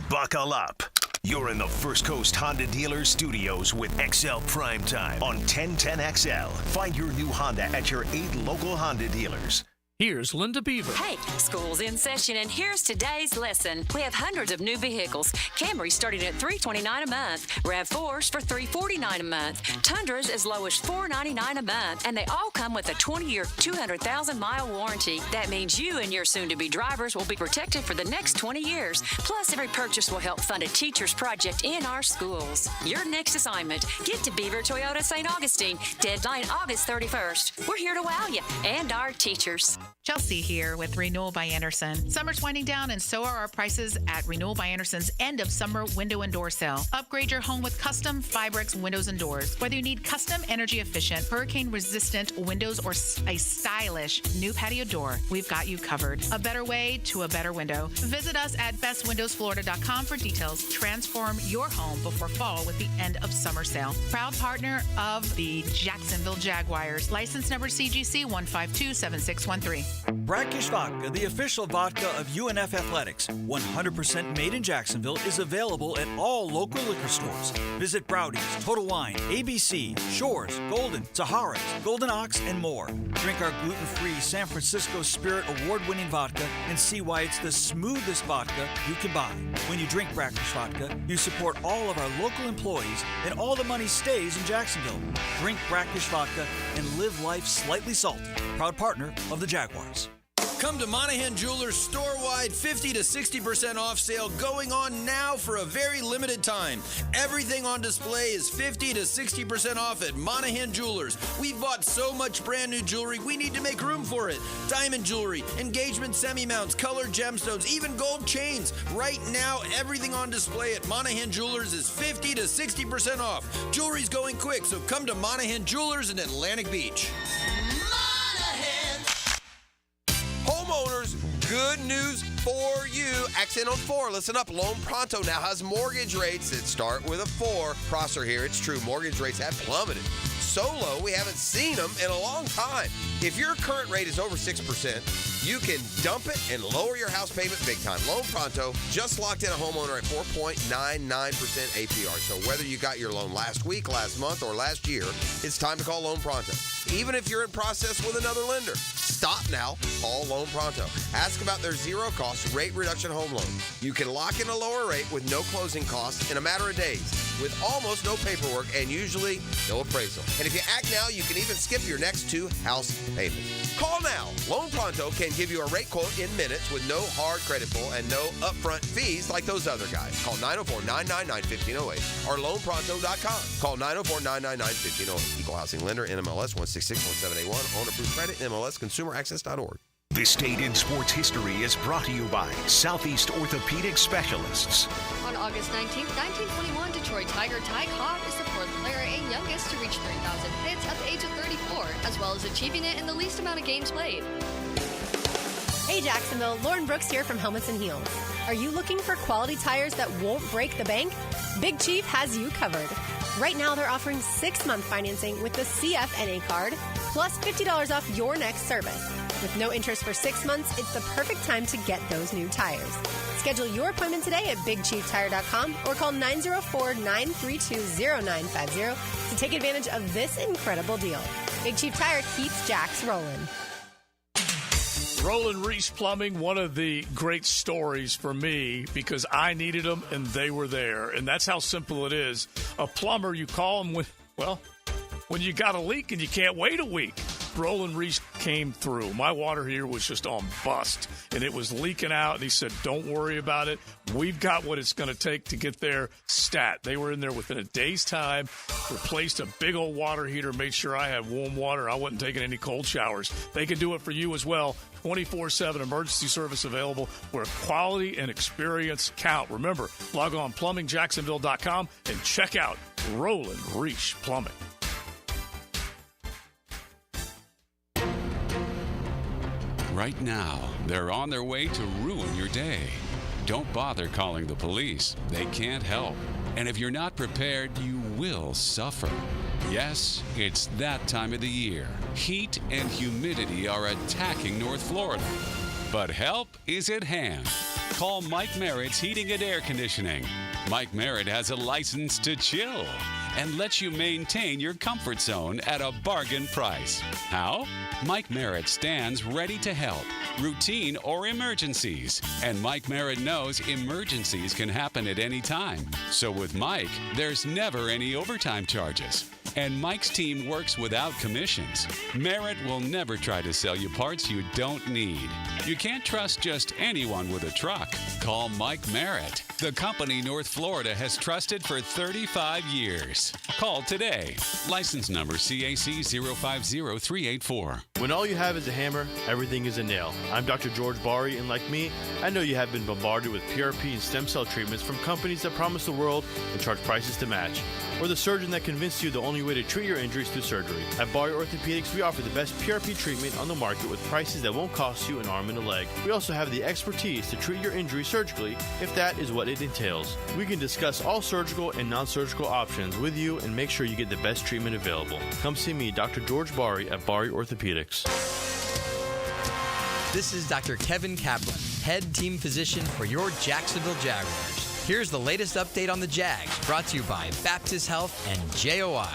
Buckle up. You're in the First Coast Honda Dealer Studios with XL Primetime on 1010XL. Find your new Honda at your 8 local Honda dealers. Here's Linda Beaver. Hey, school's in session, and here's today's lesson. We have hundreds of new vehicles. Camrys starting at $329 a month. RAV4s for $349 a month. Tundras as low as $499 a month. And they all come with a 20-year, 200,000-mile warranty. That means you and your soon-to-be drivers will be protected for the next 20 years. Plus, every purchase will help fund a teacher's project in our schools. Your next assignment, get to Beaver Toyota St. Augustine. Deadline August 31st. We're here to wow you and our teachers. Chelsea here with Renewal by Anderson. Summer's winding down, and so are our prices at Renewal by Anderson's end of summer window and door sale. Upgrade your home with custom Fibrex windows and doors. Whether you need custom energy efficient, hurricane resistant windows or a stylish new patio door, we've got you covered. A better way to a better window. Visit us at bestwindowsflorida.com for details. Transform your home before fall with the end of summer sale. Proud partner of the Jacksonville Jaguars. License number CGC 1527613. Brackish Vodka, the official vodka of UNF Athletics, 100% made in Jacksonville, is available at all local liquor stores. Visit Browdy's, Total Wine, ABC, Shores, Golden, Sahara's, Golden Ox, and more. Drink our gluten-free San Francisco Spirit award-winning vodka and see why it's the smoothest vodka you can buy. When you drink Brackish Vodka, you support all of our local employees and all the money stays in Jacksonville. Drink Brackish Vodka and live life slightly salty. Proud partner of the Jaguars. Come to Monahan Jewelers store-wide 50 to 60% off sale going on now for a very limited time. Everything on display is 50 to 60% off at Monahan Jewelers. We've bought so much brand new jewelry, we need to make room for it. Diamond jewelry, engagement semi-mounts, colored gemstones, even gold chains. Right now, everything on display at Monahan Jewelers is 50 to 60% off. Jewelry's going quick, so come to Monahan Jewelers in Atlantic Beach. Homeowners, good news for you. Accent on 4. Listen up. Loan Pronto now has mortgage rates that start with a 4. Prosser here. It's true. Mortgage rates have plummeted. So low, we haven't seen them in a long time. If your current rate is over 6%, you can dump it and lower your house payment big time. Loan Pronto just locked in a homeowner at 4.99% APR. So whether you got your loan last week, last month, or last year, it's time to call Loan Pronto. Even if you're in process with another lender, stop now. Call Loan Pronto. Ask about their zero-cost rate reduction home loan. You can lock in a lower rate with no closing costs in a matter of days, with almost no paperwork and usually no appraisal. And if you act now, you can even skip your next 2 house payments. Call now. Loan Pronto can give you a rate quote in minutes with no hard credit pull and no upfront fees like those other guys. Call 904-999-1508 or loanpronto.com. Call 904-999-1508. Equal housing lender, NMLS 1661781. Owner approved credit, NMLSconsumeraccess.org. This date in sports history is brought to you by Southeast Orthopedic Specialists. On August 19th, 1921, Detroit Tiger Ty Cobb is the 4th player and youngest to reach 3,000 hits at the age of 34, as well as achieving it in the least amount of games played. Hey Jacksonville, Lauren Brooks here from Helmets and Heels. Are you looking for quality tires that won't break the bank? Big Chief has you covered. Right now they're offering 6-month financing with the CFNA card, plus $50 off your next service. With no interest for 6 months, it's the perfect time to get those new tires. Schedule your appointment today at BigChiefTire.com or call 904-932-0950 to take advantage of this incredible deal. Big Chief Tire keeps Jacks rolling. Roland Reese Plumbing, one of the great stories for me because I needed them and they were there. And that's how simple it is. A plumber, you call them when you got a leak and you can't wait a week. Roland Reese came through. My water heater was just on bust, and it was leaking out, and he said, don't worry about it. We've got what it's going to take to get there stat. They were in there within a day's time, replaced a big old water heater, made sure I had warm water. I wasn't taking any cold showers. They can do it for you as well. 24/7 emergency service available where quality and experience count. Remember, log on plumbingjacksonville.com and check out Roland Reese Plumbing. Right now, they're on their way to ruin your day. Don't bother calling the police. They can't help. And if you're not prepared, you will suffer. Yes, it's that time of the year. Heat and humidity are attacking North Florida. But help is at hand. Call Mike Merritt's Heating and Air Conditioning. Mike Merritt has a license to chill and lets you maintain your comfort zone at a bargain price. How? Mike Merritt stands ready to help, routine or emergencies. And Mike Merritt knows emergencies can happen at any time. So with Mike, there's never any overtime charges. And Mike's team works without commissions. Merritt will never try to sell you parts you don't need. You can't trust just anyone with a truck. Call Mike Merritt, the company North Florida has trusted for 35 years. Call today. License number CAC 050384. When all you have is a hammer, everything is a nail. I'm Dr. George Bari, and like me, I know you have been bombarded with PRP and stem cell treatments from companies that promise the world and charge prices to match. Or the surgeon that convinced you the only way to treat your injuries through surgery. At Bari Orthopedics, we offer the best PRP treatment on the market with prices that won't cost you an arm and a leg. We also have the expertise to treat your injury surgically if that is what it entails. We can discuss all surgical and non-surgical options with you and make sure you get the best treatment available. Come see me, Dr. George Bari at Bari Orthopedics. This is Dr. Kevin Kaplan, head team physician for your Jacksonville Jaguars. Here's the latest update on the Jags, brought to you by Baptist Health and JOI.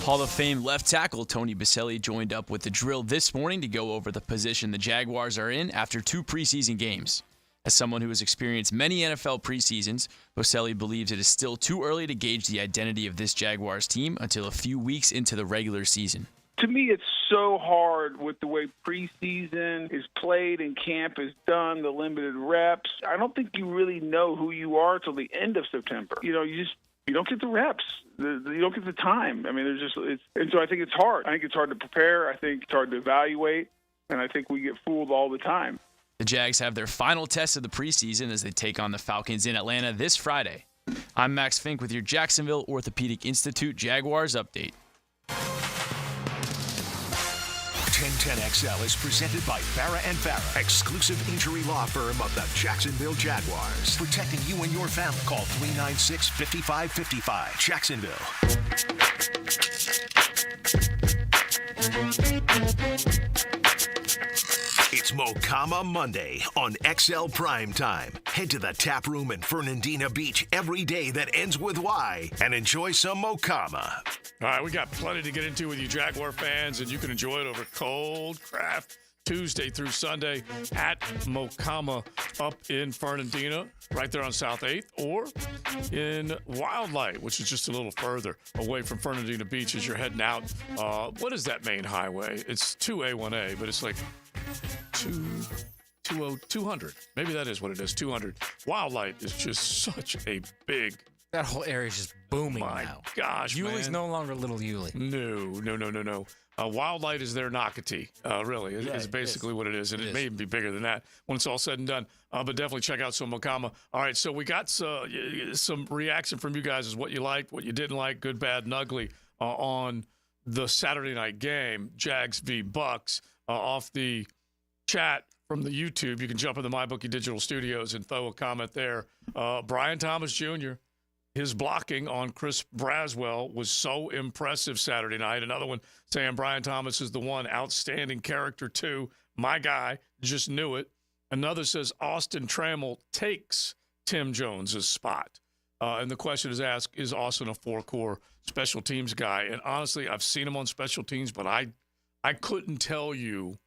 Hall of Fame left tackle Tony Boselli joined up with the drill this morning to go over the position the Jaguars are in after 2 preseason games. As someone who has experienced many NFL preseasons, Boselli believes it is still too early to gauge the identity of this Jaguars team until a few weeks into the regular season. To me, it's so hard with the way preseason is played and camp is done, the limited reps. I don't think you really know who you are till the end of September. You don't get the reps. You don't get the time. I mean, and so I think it's hard. I think it's hard to prepare. I think it's hard to evaluate, and I think we get fooled all the time. The Jags have their final test of the preseason as they take on the Falcons in Atlanta this Friday. I'm Max Fink with your Jacksonville Orthopedic Institute Jaguars update. 1010XL is presented by Farah & Farah, exclusive injury law firm of the Jacksonville Jaguars. Protecting you and your family. Call 396-5555. Jacksonville. It's Mocama Monday on XL Primetime. Head to the tap room in Fernandina Beach every day that ends with Y and enjoy some Mocama. All right, we got plenty to get into with you Jaguar fans, and you can enjoy it over Cold Craft Tuesday through Sunday at Mocama up in Fernandina, right there on South 8th, or in Wildlight, which is just a little further away from Fernandina Beach as you're heading out. What is that main highway? It's 2A1A, but it's like 200. Maybe that is what it is, 200. Wildlight is just such a big... That whole area is just booming now. My gosh, Yulee's man. no longer Little Yulee. No. Wildlight is their Nocatee, really. Is basically what it is, and it may even be bigger than that when it's all said and done. But definitely check out some Mocama. All right, so we got some reaction from you guys as what you liked, what you didn't like, good, bad, and ugly on the Saturday night game, Jags v. Bucks, off the chat from the YouTube. You can jump in the MyBookie Digital Studios and throw a comment there. Brian Thomas Jr., his blocking on Chris Braswell was so impressive Saturday night. Another one saying Brian Thomas is the one, outstanding character too. My guy, just knew it. Another says Austin Trammell takes Tim Jones' spot. And the question is asked, is Austin a four-core special teams guy? And honestly, I've seen him on special teams, but I couldn't tell you.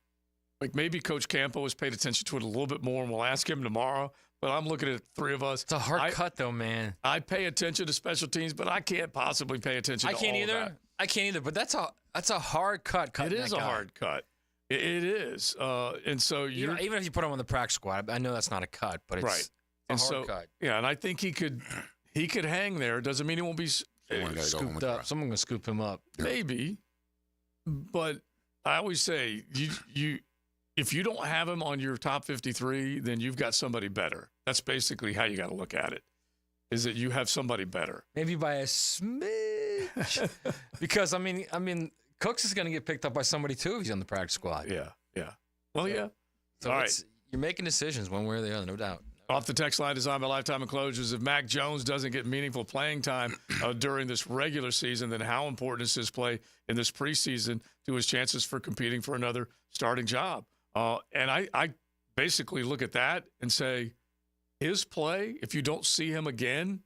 Like maybe Coach Campo has paid attention to it a little bit more, and we'll ask him tomorrow. But I'm looking at three of us. It's a hard cut, though, man. I pay attention to special teams, but I can't possibly pay attention to all of that. I can't either. But that's a hard cut. It is a hard cut. It is. And so even if you put him on the practice squad, I know that's not a cut, but it's a hard cut. Yeah, and I think he could hang there. Doesn't mean he won't be scooped up. Someone gonna scoop him up. Maybe. But I always say you. If you don't have him on your top 53, then you've got somebody better. That's basically how you got to look at it, is that you have somebody better. Maybe by a smidge. Because, I mean, Cooks is going to get picked up by somebody, too, if he's on the practice squad. Yeah. Well, yeah. So all right. You're making decisions one way or the other, no doubt. Off the text line, designed by Lifetime Enclosures, if Mac Jones doesn't get meaningful playing time during this regular season, then how important is his play in this preseason to his chances for competing for another starting job? And I basically look at that and say his play, if you don't see him again,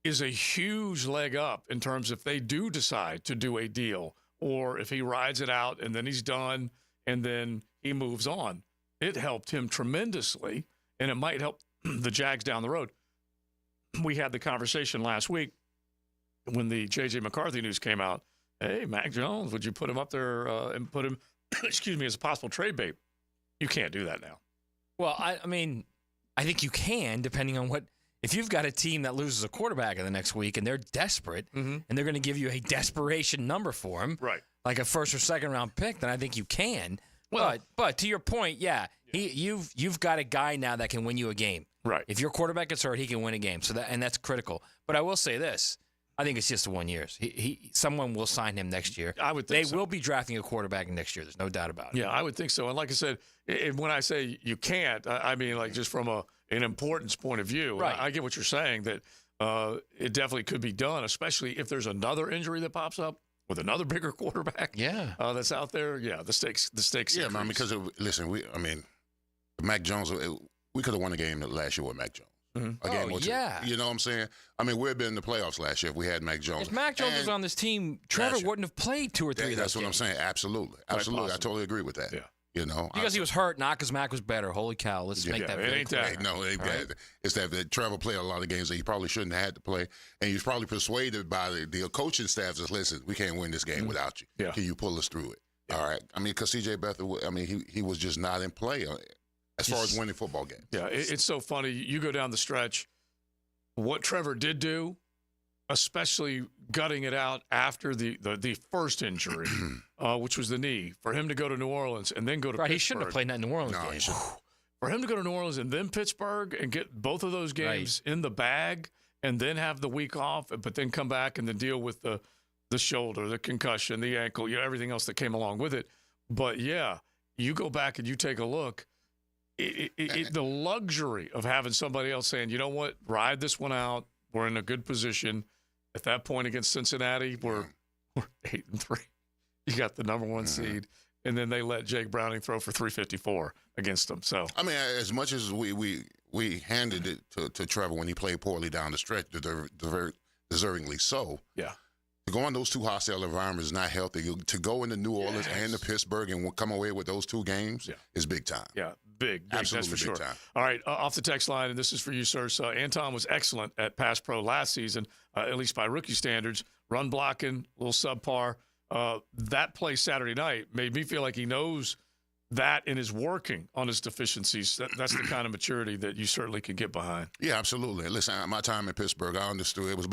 is a huge leg up in terms if they do decide to do a deal or if he rides it out and then he's done and then he moves on. It helped him tremendously, and it might help the Jags down the road. We had the conversation last week when the J.J. McCarthy news came out. Hey, Mac Jones, would you put him up there and put him – excuse me, as a possible trade bait? You can't do that now. Well, I mean, I think you can, depending on what – if you've got a team that loses a quarterback in the next week and they're desperate and they're going to give you a desperation number for him, right, like a first or second round pick, then I think you can. Well, but to your point, you've got a guy now that can win you a game. Right. If your quarterback gets hurt, he can win a game. So that's critical. But I will say this. I think it's just 1 year. Someone will sign him next year. I would think they will be drafting a quarterback next year. There's no doubt about it. Yeah, I would think so. And like I said, when I say you can't, I mean like just from an importance point of view. Right. I get what you're saying, that it definitely could be done, especially if there's another injury that pops up with another bigger quarterback. Yeah, that's out there. Yeah, the stakes. Yeah, increase. man. Because Mac Jones, we could have won the game last year with Mac Jones. A game or two. Yeah. You know what I'm saying? I mean, we'd been in the playoffs last year if we had Mac Jones. If Mac Jones was on this team, Trevor wouldn't have played 2 or 3 of those That's what I'm games. saying. Absolutely. I totally agree with that. Yeah. You know, because he was hurt, not because Mac was better. Holy cow! Let's make that very clear. No, it ain't that. It's that Trevor played a lot of games that he probably shouldn't have had to play, and he was probably persuaded by the coaching staff that, listen, we can't win this game without you. Yeah. Can you pull us through it? All right. I mean, because C.J. Beathard, I mean, he was just not in play as far as winning football games. Yeah, it's so funny. You go down the stretch, what Trevor did do, especially gutting it out after the first injury, which was the knee, for him to go to New Orleans and then go to Pittsburgh. He shouldn't have played in that New Orleans game. For him to go to New Orleans and then Pittsburgh and get both of those games in the bag and then have the week off, but then come back and then deal with the shoulder, the concussion, the ankle, everything else that came along with it. But, yeah, you go back and you take a look. The luxury of having somebody else saying, you know what, ride this one out. We're in a good position. At that point against Cincinnati, we're 8-3. You got the number one seed. And then they let Jake Browning throw for 354 against them. So I mean, as much as we handed it to Trevor when he played poorly down the stretch, deservingly so. Yeah. To go in those two hostile environments is not healthy. To go into New Orleans and to Pittsburgh and come away with those two games is big time. Yeah, big. Absolutely that's for big sure. time. All right, off the text line, and this is for you, sir. So Anton was excellent at pass pro last season, at least by rookie standards. Run blocking, a little subpar. That play Saturday night made me feel like he knows that and is working on his deficiencies. That's the kind of maturity that you certainly can get behind. Yeah, absolutely. Listen, my time in Pittsburgh, I understood it was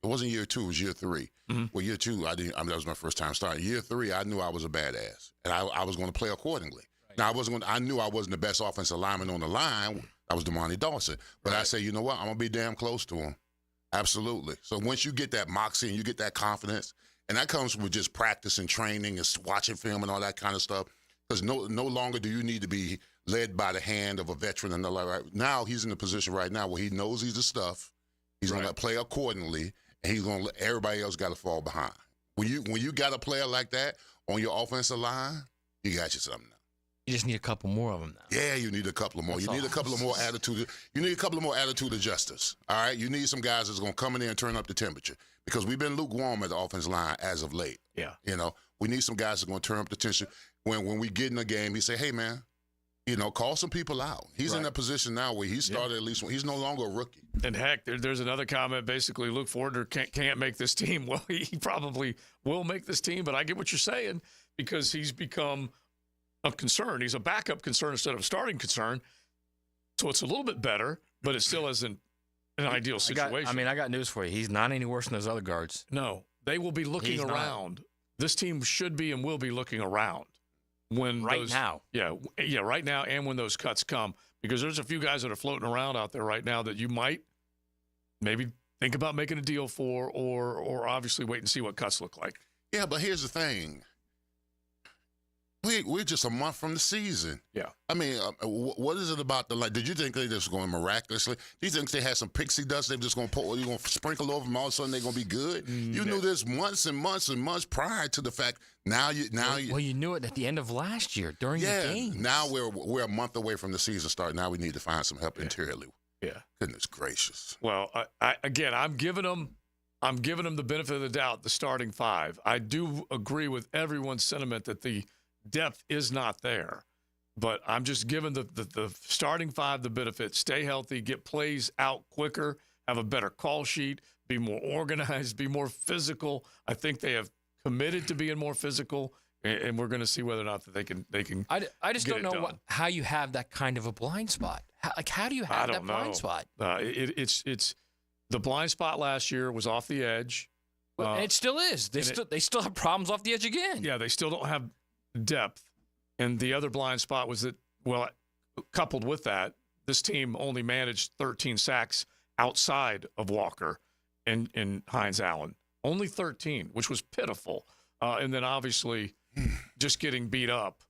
it wasn't year 2, it was year 3. Mm-hmm. Well, year 2, that was my first time starting. Year 3, I knew I was a badass, and I was going to play accordingly. Right. Now, I knew I wasn't the best offensive lineman on the line. I was DeMonte Dawson. But I said, you know what? I'm going to be damn close to him. Absolutely. So once you get that moxie and you get that confidence, and that comes with just practice and training and watching film and all that kind of stuff, because no longer do you need to be led by the hand of a veteran. And now he's in a position right now where he knows he's the stuff. He's going to play accordingly. And he's going to let everybody else got to fall behind. When you got a player like that on your offensive line, you got you something now. You just need a couple more of them now. Yeah, you need a couple more. You need a couple of more attitude. You need a couple of more attitude adjusters. All right, you need some guys that's going to come in there and turn up the temperature, because we've been lukewarm at the offensive line as of late. Yeah, we need some guys that's going to turn up the tension. When we get in a game, he say, "Hey, man, call some people out." He's in that position now where he started at least. He's no longer a rookie. And heck, there's another comment. Basically, Luke Fortner can't make this team. Well, he probably will make this team, but I get what you're saying, because he's become a concern. He's a backup concern instead of a starting concern. So it's a little bit better, but it still isn't an ideal situation. I got news for you. He's not any worse than those other guards. No, they will be looking around. This team should be and will be looking around when right now. Yeah, right now, and when those cuts come, because there's a few guys that are floating around out there right now that you might maybe think about making a deal for, or obviously wait and see what cuts look like. Yeah, but here's the thing. We're just a month from the season. Yeah. I mean, what is it about did you think they just going miraculously? Do you think they had some pixie dust they're just going to sprinkle over them, all of a sudden they're going to be good? You knew this months and months and months prior to the fact. Well, you knew it at the end of last year during the game. Now we're a month away from the season start. Now we need to find some help interiorly. Yeah. Goodness gracious. Well, I'm giving them the benefit of the doubt, the starting 5. I do agree with everyone's sentiment that the depth is not there, but I'm just giving the starting 5 the benefit. Stay healthy, get plays out quicker, have a better call sheet, be more organized, be more physical. I think they have committed to being more physical, and we're going to see whether or not that they can. I just don't know how you have that kind of a blind spot. How do you have that blind spot? It's the blind spot last year was off the edge. And it still is. They still have problems off the edge again. Yeah, they still don't have depth. And the other blind spot was that, coupled with that, this team only managed 13 sacks outside of Walker and Hines Allen. Only 13, which was pitiful. And then obviously just getting beat up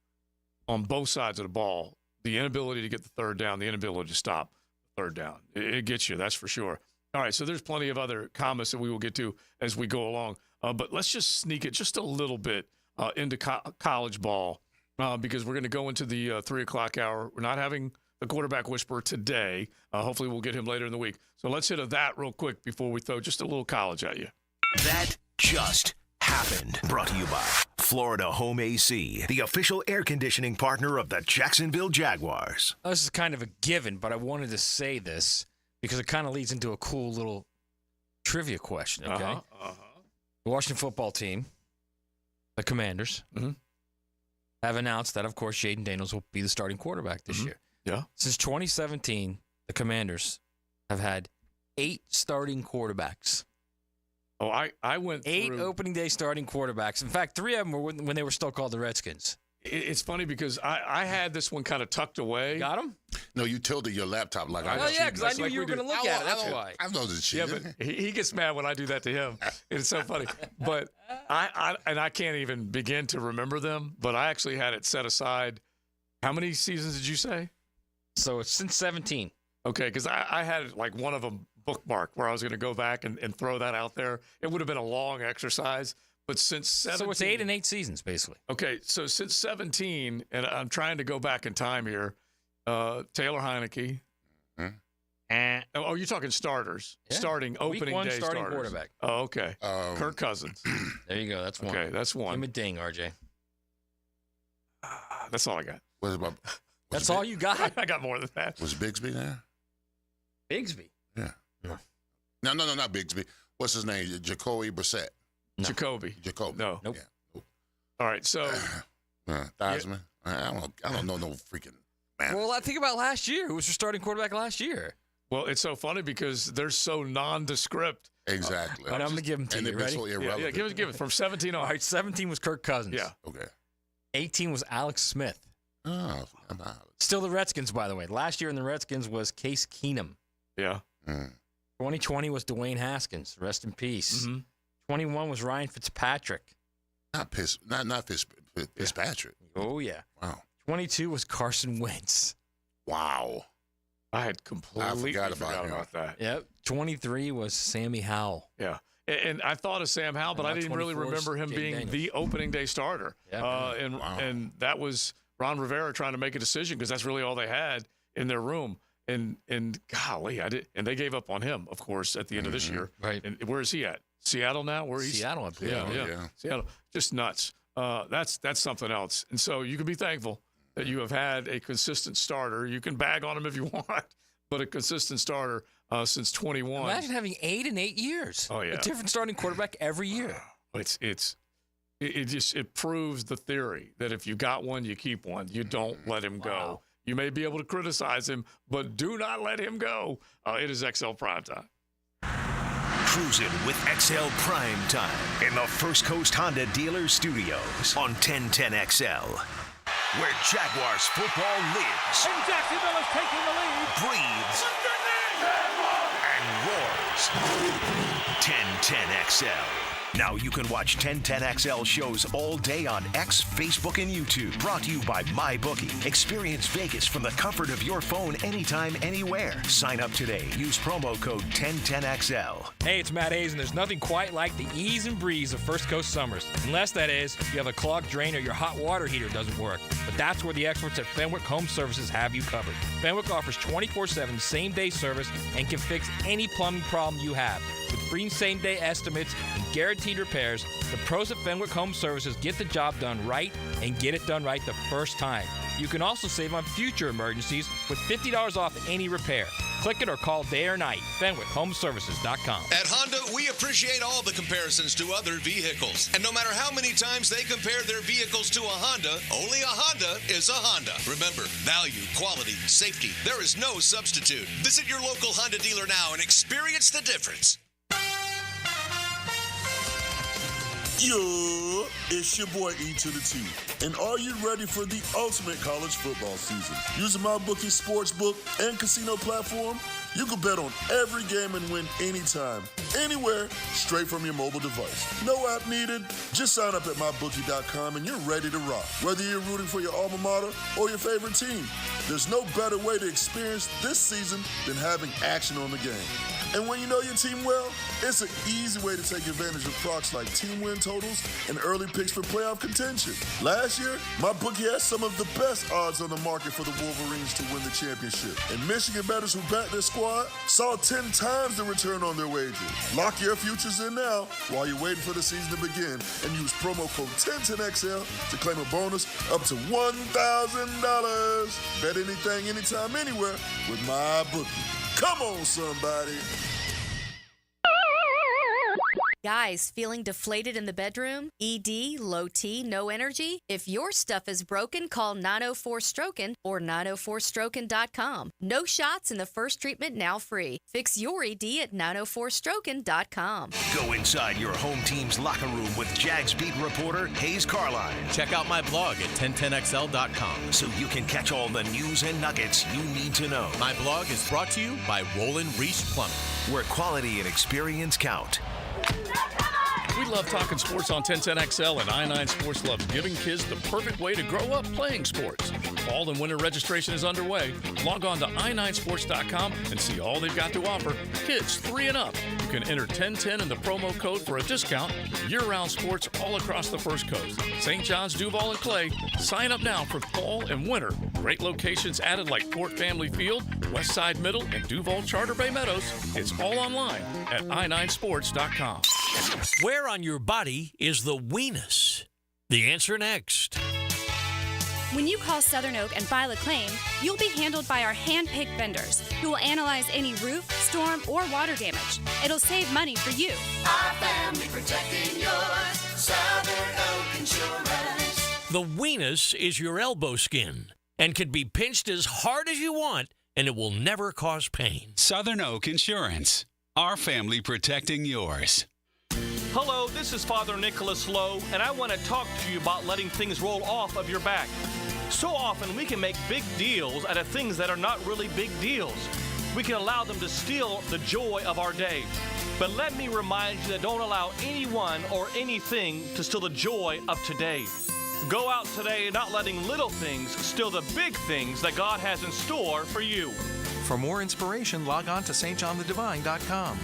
on both sides of the ball. The inability to get the third down, the inability to stop the third down. It gets you, that's for sure. All right, so there's plenty of other comments that we will get to as we go along. But let's just sneak it just a little bit into college ball because we're going to go into the 3 o'clock hour. We're not having the quarterback whisperer today. Hopefully we'll get him later in the week. So let's hit that real quick before we throw just a little college at you. That just happened. Brought to you by Florida Home AC, the official air conditioning partner of the Jacksonville Jaguars. This is kind of a given, but I wanted to say this because it kind of leads into a cool little trivia question, okay? The Washington football team, the Commanders, have announced that, of course, Jaden Daniels will be the starting quarterback this year. Yeah. Since 2017, the Commanders have had 8 starting quarterbacks. Oh, I went through 8 opening day starting quarterbacks. In fact, 3 of them were when they were still called the Redskins. It's funny because I had this one kind of tucked away. Got him? No, you tilted your laptop like I Oh, was. yeah, because I knew you were going to look at it. That's why. I know this Yeah, shit. but he gets mad when I do that to him. It's so funny. But I can't even begin to remember them, but I actually had it set aside. How many seasons did you say? So it's since 17. Okay, because I had like one of them bookmarked where I was going to go back and throw that out there. It would have been a long exercise. But since 17... So it's 8 and 8 seasons, basically. Okay, so since 17, and I'm trying to go back in time here, Taylor Heineke. Oh, you're talking starters. Yeah. Starting opening Week 1 day starting starters. quarterback. Oh, okay. Kirk Cousins. There you go. That's one. Okay, that's one. Give him a ding, RJ. That's all I got. That's all you got? I got more than that. Was Bigsby there? Bigsby? Yeah. No. No, not Bigsby. What's his name? Jacoby Brissett. No. Jacoby. No. Nope. Yeah. All right, so Theismann. I don't know no freaking man. Well, I think about last year. Who was your starting quarterback last year? well, it's so funny because they're so nondescript. Exactly. But I'm going to give them to and you. they've been Ready? so irrelevant. Yeah, give it from 17 on. All right, 17 was Kirk Cousins. Yeah. Okay. 18 was Alex Smith. Oh, Still the Redskins, by the way. Last year in the Redskins was Case Keenum. Yeah. 2020 was Dwayne Haskins. Rest in peace. 21 was Ryan Fitzpatrick. Not Fitzpatrick. Oh, yeah. Wow. 22 was Carson Wentz. Wow. I had completely forgot about that. Yep. 23 was Sammy Howell. Yeah. And I thought of Sam Howell, but I didn't really 24 's remember him Jaden being Daniels. the opening day starter. Yeah. And that was Ron Rivera trying to make a decision because that's really all they had in their room. And golly, and they gave up on him, of course, at the end of this year. Right. And where is he at? Seattle now? Where he's Seattle, I believe. Yeah. Seattle. Just nuts. That's something else. And so you can be thankful that you have had a consistent starter. You can bag on him if you want, but a consistent starter since 21. Imagine having 8 in 8 years. Oh, yeah. A different starting quarterback every year. It proves the theory that if you got one, you keep one. You don't let him go. You may be able to criticize him, but do not let him go. It is XL Primetime. Cruising with XL Primetime in the First Coast Honda Dealer Studios on 1010XL, where Jaguars football lives, And Jacksonville is taking the lead. breathes, and roars. 1010XL. Now you can watch 1010XL shows all day on X, Facebook, and YouTube. Brought to you by MyBookie. Experience Vegas from the comfort of your phone anytime, anywhere. Sign up today. Use promo code 1010XL. Hey, it's Matt Hayes, and there's nothing quite like the ease and breeze of First Coast summers. Unless, that is, you have a clogged drain or your hot water heater doesn't work. But that's where the experts at Fenwick Home Services have you covered. Fenwick offers 24/7 same-day service and can fix any plumbing problem you have. With free same-day estimates and guaranteed repairs, the pros at Fenwick Home Services get the job done right and get it done right the first time. You can also save on future emergencies with $50 off any repair. Click it or call day or night. FenwickHomeservices.com. At Honda, we appreciate all the comparisons to other vehicles. And no matter how many times they compare their vehicles to a Honda, only a Honda is a Honda. Remember, value, quality, safety, there is no substitute. Visit your local Honda dealer now and experience the difference. Yo, it's your boy E to the T. And are you ready for the ultimate college football season? Using MyBookie sportsbook and casino platform, you can bet on every game and win anytime, anywhere, straight from your mobile device. No app needed. Just sign up at mybookie.com and you're ready to rock. Whether you're rooting for your alma mater or your favorite team, There's no better way to experience this season than having action on the game. And when you know your team well, it's an easy way to take advantage of procs like team win totals and early picks for playoff contention. Last year, my bookie had some of the best odds on the market for the Wolverines to win the championship. And Michigan bettors who backed their squad saw 10 times the return on their wager. Lock your futures in now while you're waiting for the season to begin and use promo code 1010XL to claim a bonus up to $1,000. Bet anything, anytime, anywhere with my bookie. Come on, somebody. Guys, feeling deflated in the bedroom? ED, low T, no energy? If your stuff is broken, call 904-STROKEN or 904stroken.com. No shots in the first treatment, now free. Fix your ED at 904stroken.com. Go inside your home team's locker room with Jags beat reporter Hayes Carline. Check out my blog at 1010XL.com. So you can catch all the news and nuggets you need to know. My blog is brought to you by Roland Reese Plumbing, where quality and experience count. We love talking sports on 1010XL, and I9 Sports loves giving kids the perfect way to grow up playing sports. Fall and winter registration is underway. Log on to i9sports.com and see all they've got to offer. Kids 3 and up. You can enter 1010 in the promo code for a discount. Year-round sports all across the First Coast. St. John's, Duval, and Clay. Sign up now for fall and winter. Great locations added like Fort Family Field, Westside Middle, and Duval Charter Bay Meadows. It's all online at i9sports.com. Where on your body is the weenus? The answer next. When you call Southern Oak and file a claim, you'll be handled by our hand-picked vendors who will analyze any roof, storm, or water damage. It'll save money for you. Our family protecting yours. Southern Oak Insurance. The weenus is your elbow skin and can be pinched as hard as you want, and it will never cause pain. Southern Oak Insurance. Our family protecting yours. Hello, this is Father Nicholas Lowe, and I want to talk to you about letting things roll off of your back. So often we can make big deals out of things that are not really big deals. We can allow them to steal the joy of our day. But let me remind you that don't allow anyone or anything to steal the joy of today. Go out today not letting little things steal the big things that God has in store for you. For more inspiration, log on to stjohnthedivine.com.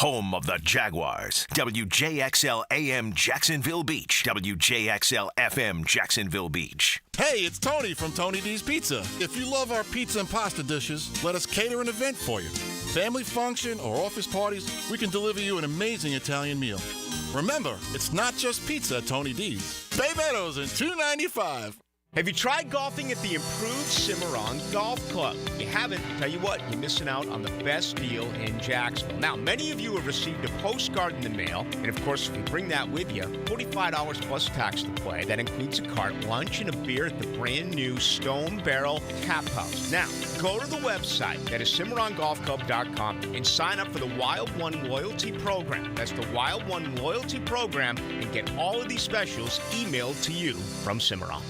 Home of the Jaguars. WJXL AM Jacksonville Beach. WJXL FM Jacksonville Beach. Hey, it's Tony from Tony D's Pizza. If you love our pizza and pasta dishes, let us cater an event for you. Family function or office parties, we can deliver you an amazing Italian meal. Remember, it's not just pizza at Tony D's. Bay Meadows and $2.95. Have you tried golfing at the improved Cimarron Golf Club? If you haven't, tell you what, you're missing out on the best deal in Jacksonville. Now, many of you have received a postcard in the mail, and of course, if you bring that with you, $45 plus tax to play. That includes a cart, lunch, and a beer at the brand new Stone Barrel Tap House. Now, go to the website, that is CimarronGolfClub.com, and sign up for the Wild One Loyalty Program. That's the Wild One Loyalty Program, and get all of these specials emailed to you from Cimarron.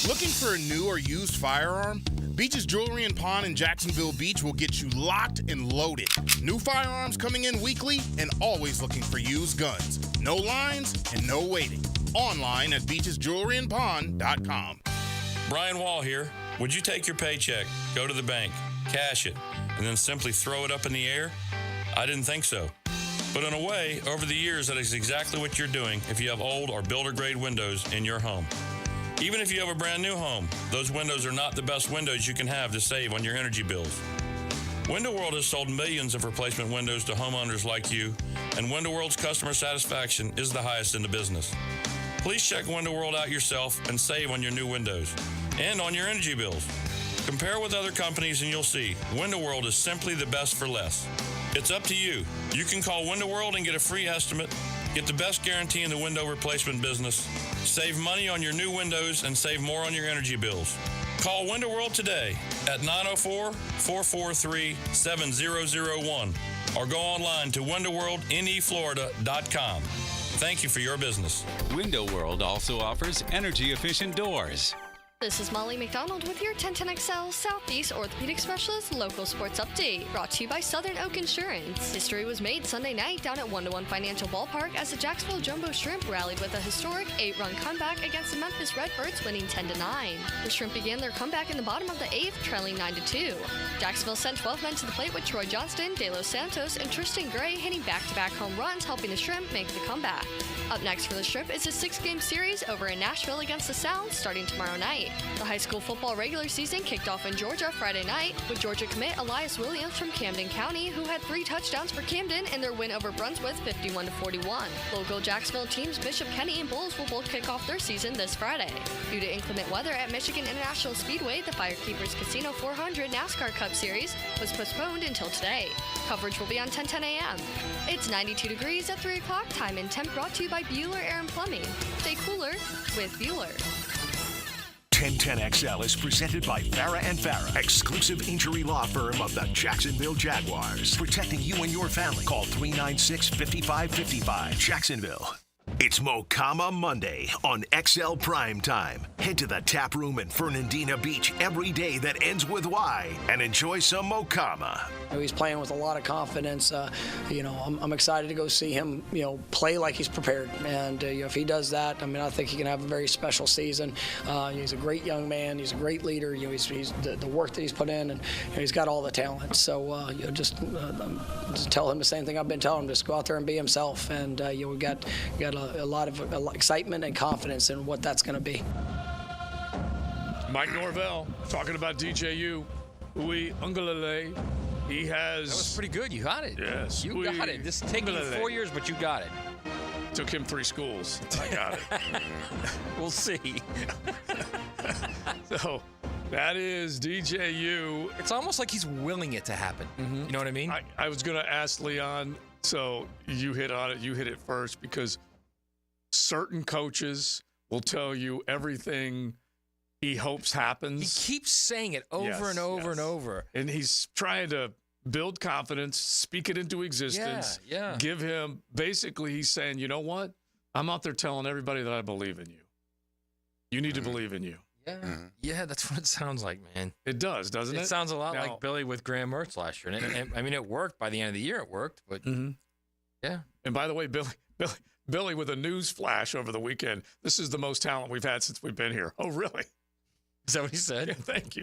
Looking for a new or used firearm? Beach's Jewelry and Pawn in Jacksonville Beach will get you locked and loaded. New firearms coming in weekly and always looking for used guns. No lines and no waiting. Online at beachesjewelryandpawn.com. Brian Wall here. Would you take your paycheck, go to the bank, cash it, and then simply throw it up in the air? I didn't think so. But in a way, over the years, that is exactly what you're doing if you have old or builder-grade windows in your home. Even if you have a brand new home, those windows are not the best windows you can have to save on your energy bills. Window World has sold millions of replacement windows to homeowners like you, and Window World's customer satisfaction is the highest in the business. Please check Window World out yourself and save on your new windows and on your energy bills. Compare with other companies and you'll see Window World is simply the best for less. It's up to you. You can call Window World and get a free estimate, get the best guarantee in the window replacement business, save money on your new windows, and save more on your energy bills. Call Window World today at 904-443-7001 or go online to windowworldneflorida.com. Thank you for your business. Window World also offers energy-efficient doors. This is Molly McDonald with your 1010XL Southeast Orthopedic Specialist local sports update, brought to you by Southern Oak Insurance. History was made Sunday night down at 1-1 Financial Ballpark as the Jacksonville Jumbo Shrimp rallied with a historic 8-run comeback against the Memphis Redbirds, winning 10-9. The Shrimp began their comeback in the bottom of the 8th, trailing 9-2. Jacksonville sent 12 men to the plate with Troy Johnston, De Los Santos, and Tristan Gray hitting back-to-back home runs, helping the Shrimp make the comeback. Up next for the Shrimp is a 6-game series over in Nashville against the Sounds starting tomorrow night. The high school football regular season kicked off in Georgia Friday night with Georgia commit Elias Williams from Camden County, who had 3 touchdowns for Camden in their win over Brunswick 51-41. Local Jacksonville teams Bishop Kenny and Bulls will both kick off their season this Friday. Due to inclement weather at Michigan International Speedway, the Firekeepers Casino 400 NASCAR Cup Series was postponed until today. Coverage will be on 10:10 a.m. It's 92 degrees at 3 o'clock. Time and temp brought to you by Bueller Air and Plumbing. Stay cooler with Bueller. 1010XL is presented by Farah and Farah, exclusive injury law firm of the Jacksonville Jaguars. Protecting you and your family. Call 396-5555. Jacksonville. It's Mocama Monday on XL Primetime. Head to the tap room in Fernandina Beach every day that ends with Y and enjoy some Mocama. He's playing with a lot of confidence. I'm excited to go see him, play like he's prepared. And if he does that, I think he can have a very special season. He's a great young man. He's a great leader. He's the work that he's put in, and he's got all the talent. So just tell him the same thing I've been telling him. Just go out there and be himself. And we've got a lot of excitement and confidence in what that's going to be. Mike Norvell talking about DJU. Ui Ungalale. He has. That was pretty good. You got it. Yes. You got it. This is taking you 4 years, but you got it. Took him 3 schools. I got it. We'll see. So that is DJU. It's almost like he's willing it to happen. Mm-hmm. You know what I mean? I was going to ask Leon, so you hit on it. You hit it first because certain coaches will tell you everything he hopes happens. He keeps saying it over and over and over. And he's trying to build confidence, speak it into existence. Yeah. Give him, basically, he's saying, you know what? I'm out there telling everybody that I believe in you. You need to believe in you. Yeah. Yeah, that's what it sounds like, man. It does, doesn't it? It sounds a lot like Billy with Graham Mertz last year. And it worked. By the end of the year, it worked. But yeah. And by the way, Billy with a news flash over the weekend. This is the most talent we've had since we've been here. Oh, really? Is that what he said? Yeah, thank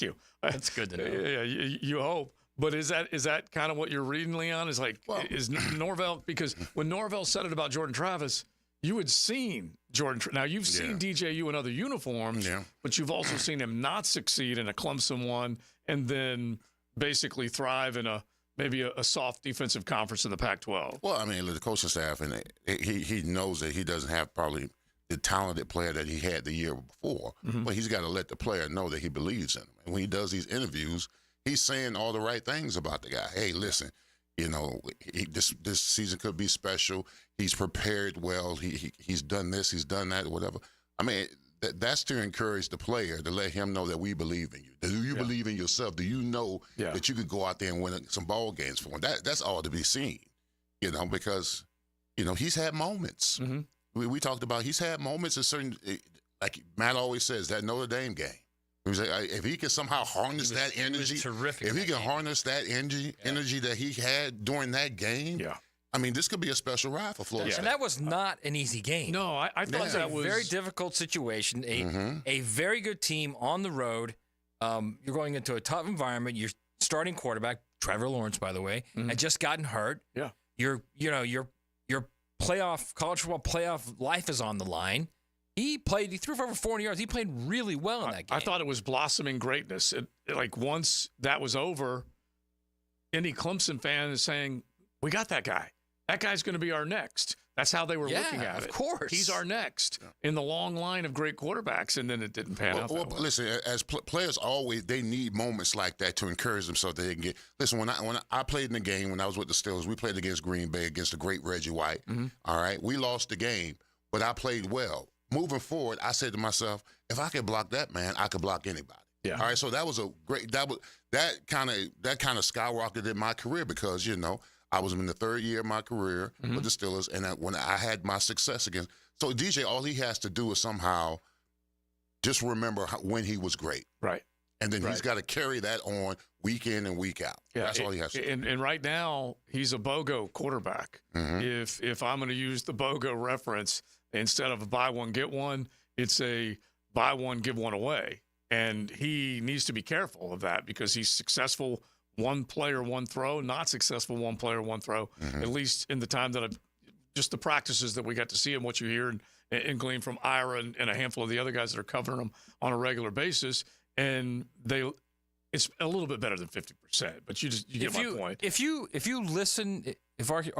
you. That's good to know. Yeah, you hope. But is that kind of what you're reading, Leon? Is is Norvell, because when Norvell said it about Jordan Travis, you had seen Jordan. Now you've seen DJU in other uniforms, but you've also seen him not succeed in a Clemson one, and then basically thrive in maybe a soft defensive conference in the Pac-12. Well, the coaching staff, and he knows that he doesn't have probably the talented player that he had the year before, but he's got to let the player know that he believes in him. And when he does these interviews, he's saying all the right things about the guy. Hey, listen, this season could be special. He's prepared well. He's done this. He's done that. Whatever. That's to encourage the player, to let him know that we believe in you. Do you believe in yourself? Do you know that you could go out there and win some ball games for him? That's all to be seen, because he's had moments. We talked about he's had moments in certain, like Matt always says, that Notre Dame game. If he can somehow harness that energy, terrific. If he can harness that energy that he had during that game, this could be a special ride for Florida State. And that was not an easy game. No, I thought that was a very difficult situation. A very good team on the road. You're going into a tough environment. Your starting quarterback, Trevor Lawrence, by the way, had just gotten hurt. Yeah. Your college football playoff life is on the line. He threw for over 400 yards. He played really well in that game. I thought it was blossoming greatness. Once that was over, any Clemson fan is saying, we got that guy. That guy's going to be our next. That's how they were looking at it. Of course. He's our next in the long line of great quarterbacks, and then it didn't pan out that way. Listen, as players always, they need moments like that to encourage themselves. They can get. Listen, when I played in the game, when I was with the Steelers, we played against Green Bay, against the great Reggie White. All right? We lost the game, but I played well. Moving forward, I said to myself, if I could block that man, I could block anybody. Yeah. All right, so that was that kind of skyrocketed my career because I was in the 3rd year of my career with the Steelers, and when I had my success against. So DJ, all he has to do is somehow just remember when he was great. Right. And then he's got to carry that on week in and week out. Yeah, That's all he has to do. And right now, he's a BOGO quarterback. If I'm going to use the BOGO reference, instead of a buy one, get one, it's a buy one, give one away. And he needs to be careful of that because he's successful one player, one throw, not successful one player, one throw, at least in the time that just the practices that we got to see and what you hear and glean from Ira and a handful of the other guys that are covering him on a regular basis. And it's a little bit better than 50%, but you get my point. If you listen, if our